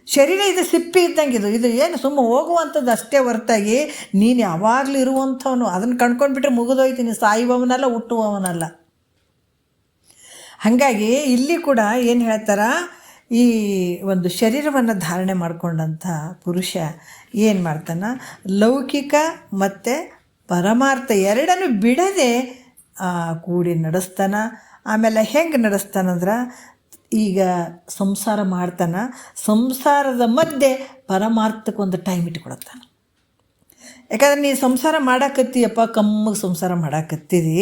ಶರೀರ ಇದು ಸಿಪ್ಪಿ ಇದ್ದಂಗೆ, ಇದು ಏನು ಸುಮ್ಮ ಹೋಗುವಂಥದ್ದು ಅಷ್ಟೇ ಹೊರತಾಗಿ ನೀನು ಯಾವಾಗಲೂ ಇರುವಂಥವನು. ಅದನ್ನು ಕಂಡ್ಕೊಂಡ್ಬಿಟ್ರೆ ಮುಗಿದೋಯ್ತೀನಿ, ಸಾಯುವವನಲ್ಲ ಹುಟ್ಟುವವನಲ್ಲ. ಹಾಗಾಗಿ ಇಲ್ಲಿ ಕೂಡ ಏನು ಹೇಳ್ತಾರೆ, ಈ ಒಂದು ಶರೀರವನ್ನು ಧಾರಣೆ ಮಾಡಿಕೊಂಡಂಥ ಪುರುಷ ಏನು ಮಾಡ್ತಾನೆ, ಲೌಕಿಕ ಮತ್ತು ಪರಮಾರ್ಥ ಎರಡನ್ನು ಬಿಡದೆ ಕೂಡಿ ನಡೆಸ್ತಾನೆ. ಆಮೇಲೆ ಹೆಂಗೆ ನಡೆಸ್ತಾನಂದ್ರೆ, ಈಗ ಸಂಸಾರ ಮಾಡ್ತಾನೆ, ಸಂಸಾರದ ಮಧ್ಯೆ ಪರಮಾರ್ಥಕ್ಕೊಂದು ಟೈಮ್ ಇಟ್ಕೊಳತ್ತಾನೆ. ಯಾಕಂದ್ರೆ ನೀನು ಸಂಸಾರ ಮಾಡಾಕತ್ತೀಯಪ್ಪ, ಕಮ್ಮಗೆ ಸಂಸಾರ ಮಾಡಾಕತ್ತೀರಿ,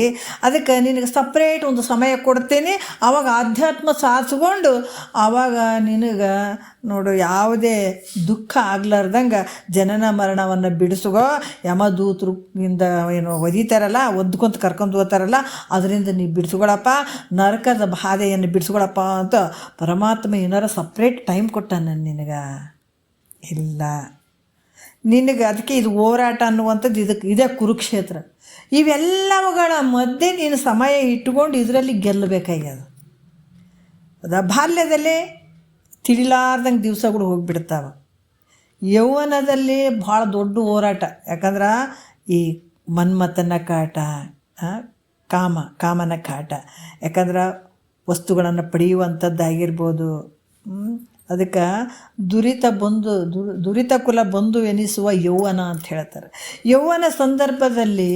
ಅದಕ್ಕೆ ನಿನಗೆ ಸಪ್ರೇಟ್ ಒಂದು ಸಮಯ ಕೊಡ್ತೇನೆ. ಆವಾಗ ಆಧ್ಯಾತ್ಮ ಸಾಧಿಸ್ಕೊಂಡು ಆವಾಗ ನಿನಗೆ ನೋಡು ಯಾವುದೇ ದುಃಖ ಆಗ್ಲಾರ್ದಂಗೆ ಜನನ ಮರಣವನ್ನು ಬಿಡಿಸುಗೋ, ಯಮದೂತರಿಂದ ಏನು ಒದಿತಾರಲ್ಲ, ಒದ್ಕೊಂತ ಕರ್ಕೊಂಡು ಹೋಗ್ತಾರಲ್ಲ, ಅದರಿಂದ ನೀವು ಬಿಡಿಸ್ಕೊಳಪ್ಪ, ನರಕದ ಬಾಧೆಯನ್ನು ಬಿಡಿಸ್ಕೊಳಪ್ಪ ಅಂತ ಪರಮಾತ್ಮ ಏನಾರ ಸಪ್ರೇಟ್ ಟೈಮ್ ಕೊಟ್ಟಾನ ನಿನಗೆ? ಇಲ್ಲ. ನಿನಗೆ ಅದಕ್ಕೆ ಇದು ಹೋರಾಟ ಅನ್ನುವಂಥದ್ದು ಇದೇ ಕುರುಕ್ಷೇತ್ರ. ಇವೆಲ್ಲವುಗಳ ಮಧ್ಯೆ ನೀನು ಸಮಯ ಇಟ್ಟುಕೊಂಡು ಇದರಲ್ಲಿ ಗೆಲ್ಲಬೇಕಾಗ್ಯದ. ಅದ ಬಾಲ್ಯದಲ್ಲೇ ತಿಳಿಲಾರ್ದಂಗೆ ದಿವಸಗಳು ಹೋಗಿಬಿಡ್ತಾವೆ. ಯೌವನದಲ್ಲಿ ಭಾಳ ದೊಡ್ಡ ಹೋರಾಟ. ಯಾಕಂದ್ರೆ ಈ ಮನ್ಮಥನ ಕಾಟ, ಕಾಮನ ಕಾಟ. ಯಾಕಂದ್ರೆ ವಸ್ತುಗಳನ್ನು ಪಡೆಯುವಂಥದ್ದಾಗಿರ್ಬೋದು. ಅದಕ್ಕೆ ದುರಿತ ಕುಲ ಬಂಧು ಎನಿಸುವ ಯೌವನ ಅಂತ ಹೇಳ್ತಾರೆ. ಯೌವನ ಸಂದರ್ಭದಲ್ಲಿ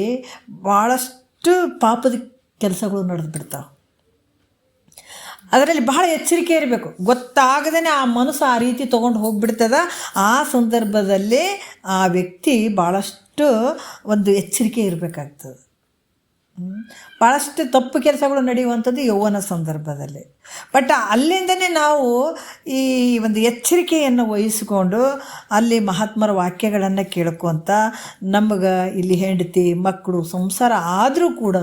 ಭಾಳಷ್ಟು ಪಾಪದ ಕೆಲಸಗಳು ನಡೆದು ಬಿಡ್ತಾವೆ. ಅದರಲ್ಲಿ ಬಹಳ ಎಚ್ಚರಿಕೆ ಇರಬೇಕು. ಗೊತ್ತಾಗದೇ ಆ ಮನಸ್ಸು ಆ ರೀತಿ ತೊಗೊಂಡು ಹೋಗಿಬಿಡ್ತದ. ಆ ಸಂದರ್ಭದಲ್ಲಿ ಆ ವ್ಯಕ್ತಿ ಭಾಳಷ್ಟು ಒಂದು ಎಚ್ಚರಿಕೆ ಇರಬೇಕಾಗ್ತದೆ. ಭಾಳಷ್ಟು ತಪ್ಪು ಕೆಲಸಗಳು ನಡೆಯುವಂಥದ್ದು ಯೌವನ ಸಂದರ್ಭದಲ್ಲಿ. ಬಟ್ ಅಲ್ಲಿಂದನೇ ನಾವು ಈ ಒಂದು ಎಚ್ಚರಿಕೆಯನ್ನು ವಹಿಸಿಕೊಂಡು ಅಲ್ಲಿ ಮಹಾತ್ಮರ ವಾಕ್ಯಗಳನ್ನು ಕೇಳ್ಕೊತ, ನಮಗೆ ಇಲ್ಲಿ ಹೆಂಡತಿ ಮಕ್ಕಳು ಸಂಸಾರ ಆದರೂ ಕೂಡ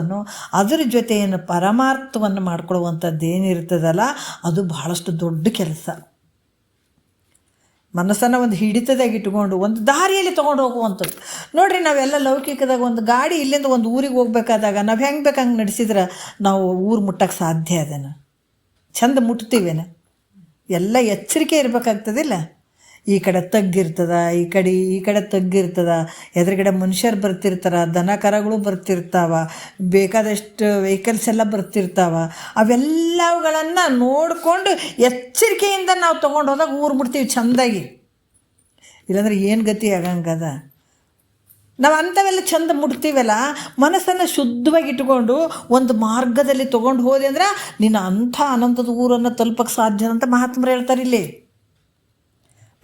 ಅದರ ಜೊತೆಯನ್ನು ಪರಮಾರ್ಥವನ್ನು ಮಾಡ್ಕೊಳ್ಳುವಂಥದ್ದು ಏನಿರ್ತದಲ್ಲ, ಅದು ಭಾಳಷ್ಟು ದೊಡ್ಡ ಕೆಲಸ. ಮನಸ್ಸನ್ನು ಒಂದು ಹಿಡಿತದಾಗ ಇಟ್ಕೊಂಡು ಒಂದು ದಾರಿಯಲ್ಲಿ ತೊಗೊಂಡು ಹೋಗುವಂಥದ್ದು. ನೋಡಿರಿ, ನಾವೆಲ್ಲ ಲೌಕಿಕದಾಗ ಒಂದು ಗಾಡಿ ಇಲ್ಲಿಂದ ಒಂದು ಊರಿಗೆ ಹೋಗ್ಬೇಕಾದಾಗ ನಾವು ಹೆಂಗೆ ಬೇಕಂಗೆ ನಡೆಸಿದ್ರೆ ನಾವು ಊರು ಮುಟ್ಟಕ್ಕೆ ಸಾಧ್ಯ ಅದನ್ನು ಚಂದ ಮುಟ್ತೀವೇನ? ಎಲ್ಲ ಎಚ್ಚರಿಕೆ ಇರಬೇಕಾಗ್ತದಿಲ್ಲ. ಈ ಕಡೆ ತಗ್ಗಿರ್ತದ, ಈ ಕಡೆ ತಗ್ಗಿರ್ತದ, ಎದುರುಗಡೆ ಮನುಷ್ಯರು ಬರ್ತಿರ್ತಾರೆ, ದನ ಕರಗಳು ಬರ್ತಿರ್ತಾವ, ಬೇಕಾದಷ್ಟು ವೆಹಿಕಲ್ಸ್ ಎಲ್ಲ ಬರ್ತಿರ್ತಾವ. ಅವೆಲ್ಲವುಗಳನ್ನು ನೋಡಿಕೊಂಡು ಎಚ್ಚರಿಕೆಯಿಂದ ನಾವು ತೊಗೊಂಡು ಹೋದಾಗ ಊರು ಮುಟ್ತೀವಿ ಚೆಂದಾಗಿ. ಇಲ್ಲಾಂದ್ರೆ ಏನು ಗತಿ ಆಗಂಗದ? ನಾವು ಅಂಥವೆಲ್ಲ ಚಂದ ಮುಟ್ತೀವಲ್ಲ, ಮನಸ್ಸನ್ನು ಶುದ್ಧವಾಗಿ ಇಟ್ಕೊಂಡು ಒಂದು ಮಾರ್ಗದಲ್ಲಿ ತೊಗೊಂಡು ಹೋದೆ ಅಂದ್ರೆ ನೀನು ಅಂಥ ಅನಂತದ ಊರನ್ನು ತಲುಪಕ್ಕೆ ಸಾಧ್ಯ ಅಂತ ಮಹಾತ್ಮರು ಹೇಳ್ತಾರೆ ಇಲ್ಲಿ.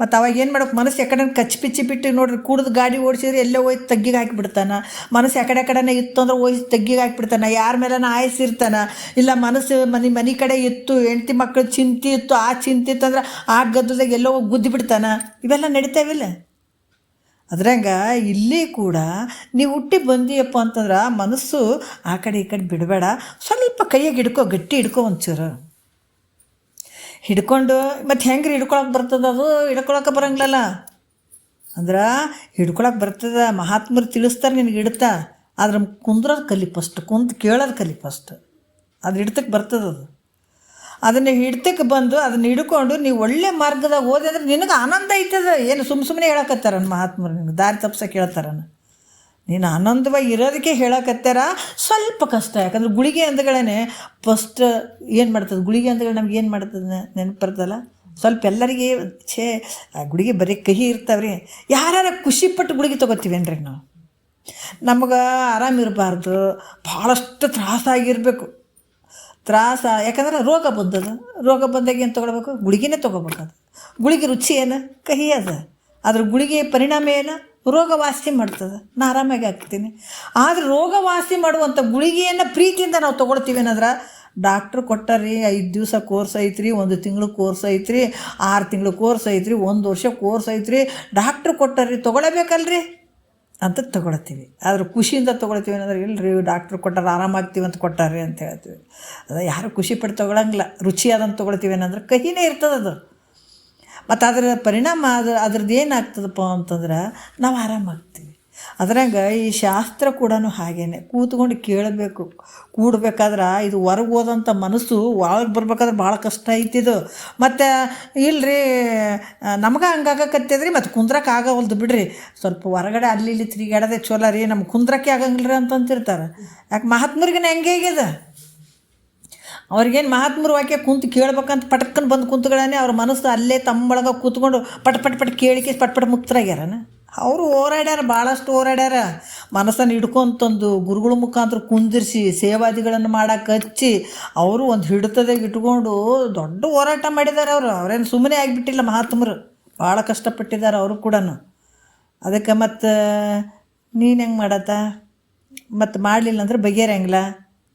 ಮತ್ತು ಅವಾಗ ಏನು ಮಾಡೋಕೆ, ಮನಸ್ಸು ಯಾಕಡೆ ಕಚ್ಪಿಚ್ಚಿ ಬಿಟ್ಟು ನೋಡ್ರಿ, ಕೂಡಿದ ಗಾಡಿ ಓಡಿಸಿದ್ರೆ ಎಲ್ಲೇ ಹೋಯ್ತು ತಗ್ಗಿಗೆ ಹಾಕಿಬಿಡ್ತಾನೆ. ಮನಸ್ಸು ಯಾಕಡೆ ಕಡೆನೇ ಇತ್ತು ಅಂದ್ರೆ ಹೋಯ್ತು ತಗ್ಗಿಗೆ ಹಾಕಿಬಿಡ್ತಾನೆ. ಯಾರ ಮೇಲೆ ಆಯಸ್ಸಿರ್ತಾನೆ. ಇಲ್ಲ ಮನಸ್ಸು ಮನೆ ಕಡೆ ಇತ್ತು, ಹೆಂಡತಿ ಮಕ್ಕಳು ಚಿಂತೆ ಇತ್ತು, ಆ ಚಿಂತೆ ಇತ್ತಂದ್ರೆ ಆ ಗದ್ದದಾಗ ಎಲ್ಲೋ ಹೋಗಿ ಗುದ್ದಿ ಬಿಡ್ತಾನೆ. ಇವೆಲ್ಲ ನಡೀತಾವಿಲ್ಲ. ಅದ್ರಂಗೆ ಇಲ್ಲಿ ಕೂಡ ನೀವು ಹುಟ್ಟಿ ಬಂದಿಯಪ್ಪ ಅಂತಂದ್ರೆ ಮನಸ್ಸು ಆ ಕಡೆ ಈ ಕಡೆ ಬಿಡಬೇಡ. ಸ್ವಲ್ಪ ಕೈಯಾಗಿ ಗಟ್ಟಿ ಹಿಡ್ಕೊ ಒಂಚೂರು. ಹಿಡ್ಕೊಂಡು ಮತ್ತು ಹೆಂಗೆ ಹಿಡ್ಕೊಳಕ್ಕೆ ಬರ್ತದೆ, ಅದು ಹಿಡ್ಕೊಳಕ್ಕೆ ಬರಂಗಿಲ್ಲಲ್ಲ. ಅಂದ್ರೆ ಹಿಡ್ಕೊಳಕ್ಕೆ ಬರ್ತದೆ, ಮಹಾತ್ಮರು ತಿಳಿಸ್ತಾರೆ ನಿನಗೆ ಹಿಡ್ತಾ. ಆದ್ರೆ ಕುಂದ್ರೋದು ಕಲಿ ಫಸ್ಟ್, ಕುಂತು ಕೇಳೋದು ಕಲಿ ಫಸ್ಟ್. ಅದು ಹಿಡ್ತಕ್ಕೆ ಬರ್ತದೆ. ಅದನ್ನು ಹಿಡ್ತಕ್ಕೆ ಬಂದು ಅದನ್ನು ಹಿಡ್ಕೊಂಡು ನೀವು ಒಳ್ಳೆ ಮಾರ್ಗದಾಗ ಹೋದೆ ಅಂದ್ರೆ ನಿನಗೆ ಆನಂದ ಐತದ. ಏನು ಸುಮ್ಮನೆ ಹೇಳಕತ್ತಾರ ಮಹಾತ್ಮರು, ನಿನಗೆ ದಾರಿ ತಪ್ಸಕ್ಕೆ ಹೇಳ್ತಾರ. ನೀನು ಆನಂದವಾಗಿ ಇರೋದಕ್ಕೆ ಹೇಳಕತ್ತಾರ. ಸ್ವಲ್ಪ ಕಷ್ಟ, ಯಾಕಂದ್ರೆ ಗುಳಿಗೆ ಅಂದಗಳೇ ಫಸ್ಟ್ ಏನು ಮಾಡ್ತದೆ, ಗುಳಿಗೆ ಅಂದಗಳು ನಮ್ಗೆ ಏನು ಮಾಡ್ತದೆ ನೆನಪು ಬರ್ತಲ್ಲ. ಸ್ವಲ್ಪ ಎಲ್ಲರಿಗೆ ಆ ಗುಳಿಗೆ ಬರೀ ಕಹಿ ಇರ್ತಾವ್ರಿ. ಯಾರು ಖುಷಿಪಟ್ಟು ಗುಳಿಗೆ ತೊಗೋತೀವೇನ್ರಿ ನಾವು. ನಮಗೆ ಆರಾಮಿರಬಾರ್ದು, ಭಾಳಷ್ಟು ತ್ರಾಸಾಗಿರಬೇಕು. ಯಾಕಂದ್ರೆ ರೋಗ ಬಂದಾಗ ಏನು ತೊಗೊಳ್ಬೇಕು, ಗುಳಿಗೆನೇ ತೊಗೋಬೇಕದು. ಗುಳಿಗೆ ರುಚಿ ಏನು, ಕಹಿ ಅದ. ಅದ್ರ ಗುಳಿಗೆ ಪರಿಣಾಮ ಏನು, ರೋಗ ವಾಸಿ ಮಾಡ್ತದೆ. ನಾನು ಆರಾಮಾಗಿ ಆಗ್ತೀನಿ. ಆದರೆ ರೋಗ ವಾಸಿ ಮಾಡುವಂಥ ಗುಳಿಗೆಯನ್ನು ಪ್ರೀತಿಯಿಂದ ನಾವು ತೊಗೊಳ್ತೀವಿ ಅನ್ನೋದ್ರೆ, ಡಾಕ್ಟ್ರು ಕೊಟ್ಟಾರ್ರಿ 5 ದಿವಸ ಕೋರ್ಸ್ ಐತ್ರಿ, 1 ತಿಂಗಳು ಕೋರ್ಸ್ ಐತ್ರಿ, 6 ತಿಂಗಳು ಕೋರ್ಸ್ ಐತ್ರಿ, 1 ವರ್ಷ ಕೋರ್ಸ್ ಐತ್ರಿ, ಡಾಕ್ಟ್ರು ಕೊಟ್ಟಾರ್ರಿ ತೊಗೊಳ್ಳಬೇಕಲ್ರಿ ಅಂತ ತೊಗೊಳ್ತೀವಿ. ಆದ್ರೆ ಖುಷಿಯಿಂದ ತೊಗೊಳ್ತೀವಿ ಅನ್ನೋದ್ರೆ, ಇಲ್ಲರಿ ಡಾಕ್ಟ್ರು ಕೊಟ್ಟಾರ ಆರಾಮಾಗ್ತೀವಿ ಅಂತ ಕೊಟ್ಟಾರ್ರಿ ಅಂತ ಹೇಳ್ತೀವಿ. ಅದು ಯಾರು ಖುಷಿ ಪಟ್ಟು ತೊಗೊಳಂಗಿಲ್ಲ. ರುಚಿಯಾದಂತ ತೊಗೊಳ್ತೀವಿ ಏನಂದ್ರೆ ಕಹಿನೇ ಇರ್ತದೆ ಅದು. ಮತ್ತು ಅದರ ಪರಿಣಾಮ ಅದ್ರದ್ದು ಏನಾಗ್ತದಪ್ಪ ಅಂತಂದ್ರೆ ನಾವು ಆರಾಮಾಗ್ತೀವಿ. ಅದ್ರಾಗ ಈ ಶಾಸ್ತ್ರ ಕೂಡ ಹಾಗೇನೆ ಕೂತ್ಕೊಂಡು ಕೇಳಬೇಕು. ಕೂಡ್ಬೇಕಾದ್ರೆ ಇದು ಹೊರಗೆ ಹೋದಂಥ ಮನಸ್ಸು ಒಳಗೆ ಬರ್ಬೇಕಾದ್ರೆ ಭಾಳ ಕಷ್ಟ ಐತಿದು. ಮತ್ತು ಇಲ್ಲರಿ ನಮ್ಗೆ ಹಂಗಾಗಕತ್ತದ್ರಿ, ಮತ್ತು ಕುಂದ್ರಕ್ಕೆ ಆಗವಲ್ದು ಬಿಡ್ರಿ, ಸ್ವಲ್ಪ ಹೊರಗಡೆ ಅಲ್ಲಿ ಇಲ್ಲಿ ತಿರುಗಾಡೋದೇ ಚಲೋ ರೀ, ನಮ್ಗೆ ಕುಂದ್ರಕ್ಕೆ ಆಗಂಗಿಲ್ಲ ರೀ ಅಂತಂತಿರ್ತಾರೆ. ಯಾಕೆ ಮಹಾತ್ಮರಿಗಿನ ಹೆಂಗೆ ಆಗ್ಯದ, ಅವ್ರಿಗೇನು ಮಹಾತ್ಮರು ವಾಕ್ಯ ಕುಂತು ಕೇಳ್ಬೇಕಂತ ಪಟಕ್ಕನ ಬಂದು ಕುಂತ್ಗಳೇ ಅವ್ರ ಮನಸ್ಸು ಅಲ್ಲೇ ತಮ್ಮೊಳಗೆ ಕೂತ್ಕೊಂಡು ಪಟ್ ಕೇಳಿಕೆ ಪಟ್ ಮುಕ್ತರಾಗ್ಯಾರನ. ಅವರು ಹೋರಾಡ್ಯಾರ, ಭಾಳಷ್ಟು ಹೋರಾಡ್ಯಾರ. ಮನಸ್ಸನ್ನು ಹಿಡ್ಕೊಂತಂದು ಗುರುಗಳ ಮುಖಾಂತರ ಕುಂದಿರಿಸಿ ಸೇವಾದಿಗಳನ್ನು ಮಾಡಕ್ಕೆ ಹಚ್ಚಿ ಅವರು ಒಂದು ಹಿಡಿತದಾಗ ಇಟ್ಕೊಂಡು ದೊಡ್ಡ ಹೋರಾಟ ಮಾಡಿದ್ದಾರೆ. ಅವ್ರೇನು ಸುಮ್ಮನೆ ಆಗಿಬಿಟ್ಟಿಲ್ಲ ಮಹಾತ್ಮರು, ಭಾಳ ಕಷ್ಟಪಟ್ಟಿದ್ದಾರೆ ಅವರು ಕೂಡ. ಅದಕ್ಕೆ ಮತ್ತು ನೀನು ಹೆಂಗೆ ಮಾಡತ್ತ, ಮತ್ತು ಮಾಡಲಿಲ್ಲ ಅಂದ್ರೆ ಬಗೆಹರಂಗಿಲ್ಲ.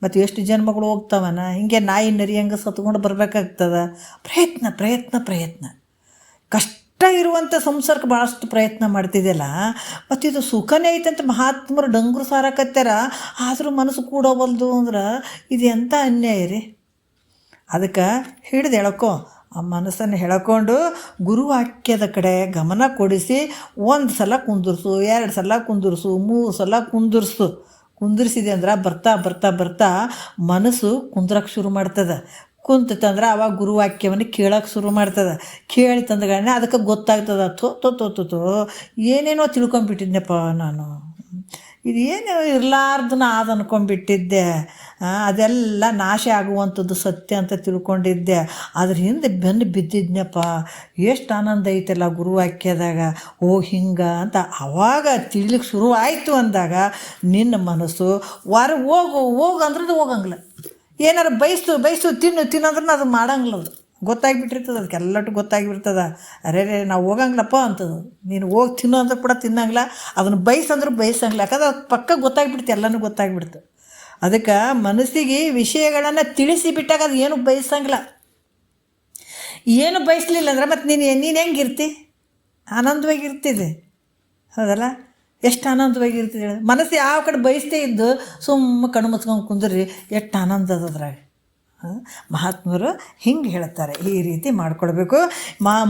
ಮತ್ತು ಎಷ್ಟು ಜನ್ಮಗಳು ಹೋಗ್ತಾವನ, ಹಿಂಗೆ ನಾಯಿ ನರಿ ಹಂಗೆ ಸತ್ಕೊಂಡು ಬರಬೇಕಾಗ್ತದೆ. ಪ್ರಯತ್ನ ಕಷ್ಟ ಇರುವಂಥ ಸಂಸಾರಕ್ಕೆ ಭಾಳಷ್ಟು ಪ್ರಯತ್ನ ಮಾಡ್ತಿದ್ದೆಲ್ಲ. ಮತ್ತು ಇದು ಸುಖನೇ ಐತಂತ ಮಹಾತ್ಮರು ಡಂಗುರು ಸಾರಕತ್ತಾರ, ಆದರೂ ಮನಸ್ಸು ಕೂಡೋವಲ್ದು ಅಂದ್ರೆ ಇದು ಎಂಥ ಅನ್ಯಾಯ ರೀ. ಅದಕ್ಕೆ ಹಿಡ್ದು ಎಳ್ಕೊ, ಆ ಮನಸ್ಸನ್ನು ಎಳ್ಕೊಂಡು ಗುರುವಾಕ್ಯದ ಕಡೆ ಗಮನ ಕೊಡಿಸಿ 1 ಸಲ ಕುಂದಿರ್ಸು, 2 ಸಲ ಕುಂದಿರ್ಸು, 3 ಸಲ ಕುಂದಿರ್ಸಿದೆ ಅಂದ್ರೆ ಬರ್ತಾ ಮನಸ್ಸು ಕುಂದ್ರಕ್ಕೆ ಶುರು ಮಾಡ್ತದೆ. ಕುಂತಂದ್ರೆ ಅವಾಗ ಗುರುವಾಕ್ಯವನ್ನು ಕೇಳೋಕೆ ಶುರು ಮಾಡ್ತದೆ. ಕೇಳಿತಂದ್ರೆ ಅದಕ್ಕೆ ಗೊತ್ತಾಗ್ತದೆ, ತೋ ಏನೇನೋ ತಿಳ್ಕೊಂಬಿಟ್ಟಿದ್ನಪ್ಪ ನಾನು, ಇದೇನು ಇರಲಾರ್ದನ ಆದ ಅನ್ಕೊಂಡ್ಬಿಟ್ಟಿದ್ದೆ, ಅದೆಲ್ಲ ನಾಶ ಆಗುವಂಥದ್ದು ಸತ್ಯ ಅಂತ ತಿಳ್ಕೊಂಡಿದ್ದೆ, ಅದ್ರ ಹಿಂದೆ ಬೆನ್ನು ಬಿದ್ದಿದ್ನಪ್ಪ, ಎಷ್ಟು ಆನಂದ ಐತಲ್ಲ ಗುರುವಾಕ್ಯದಾಗ, ಹಿಂಗೆ ಅಂತ ಅವಾಗ ತಿಳಿಲಿಕ್ಕೆ ಶುರು ಆಯಿತು ಅಂದಾಗ ನಿನ್ನ ಮನಸ್ಸು ಹೋಗು ಅಂದ್ರದ್ದು ಹೋಗಂಗಿಲ್ಲ. ಏನಾರು ಬಯಸು ತಿನ್ನೋದ್ರನ್ನ ಅದು ಮಾಡಂಗಿಲ್ಲ. ಅದು ಗೊತ್ತಾಗಿಬಿಟ್ಟಿರ್ತದೆ, ಅದಕ್ಕೆ ಎಲ್ಲಟು ಗೊತ್ತಾಗಿಬಿಡ್ತದೆ. ಅರೇ ನಾವು ಹೋಗಂಗಿಲ್ಲಪ್ಪ ಅಂತದ್ದು. ನೀನು ಹೋಗಿ ತಿನ್ನೋ ಅಂದ್ರೆ ಕೂಡ ತಿನ್ನಂಗಿಲ್ಲ, ಅದನ್ನು ಬಯಸಂದ್ರೂ ಬಯಸಂಗಿಲ್ಲ. ಯಾಕಂದ್ರೆ ಅದು ಪಕ್ಕ ಗೊತ್ತಾಗ್ಬಿಡ್ತು, ಎಲ್ಲನೂ ಗೊತ್ತಾಗ್ಬಿಡ್ತು. ಅದಕ್ಕೆ ಮನಸ್ಸಿಗೆ ವಿಷಯಗಳನ್ನು ತಿಳಿಸಿಬಿಟ್ಟಾಗ ಅದು ಏನು ಬಯಸಂಗಿಲ್ಲ. ಏನು ಬಯಸಲಿಲ್ಲ ಅಂದ್ರೆ ಮತ್ತು ನೀನು ಹೆಂಗಿರ್ತಿ, ಆನಂದವಾಗಿರ್ತಿದೆ. ಹೌದಲ್ಲ, ಎಷ್ಟು ಆನಂದವಾಗಿರ್ತಿದೆ. ಮನಸ್ಸು ಯಾವ ಕಡೆ ಬಯಸ್ತೇ ಇದ್ದು ಸುಮ್ಮ ಕಣ್ಣು ಮುಚ್ಕೊಂಡು ಕುಂದ್ರಿ ಎಷ್ಟು ಆನಂದ ಅದ್ರಾಗ. ಮಹಾತ್ಮರು ಹಿಂಗೆ ಹೇಳ್ತಾರೆ, ಈ ರೀತಿ ಮಾಡ್ಕೊಳ್ಬೇಕು.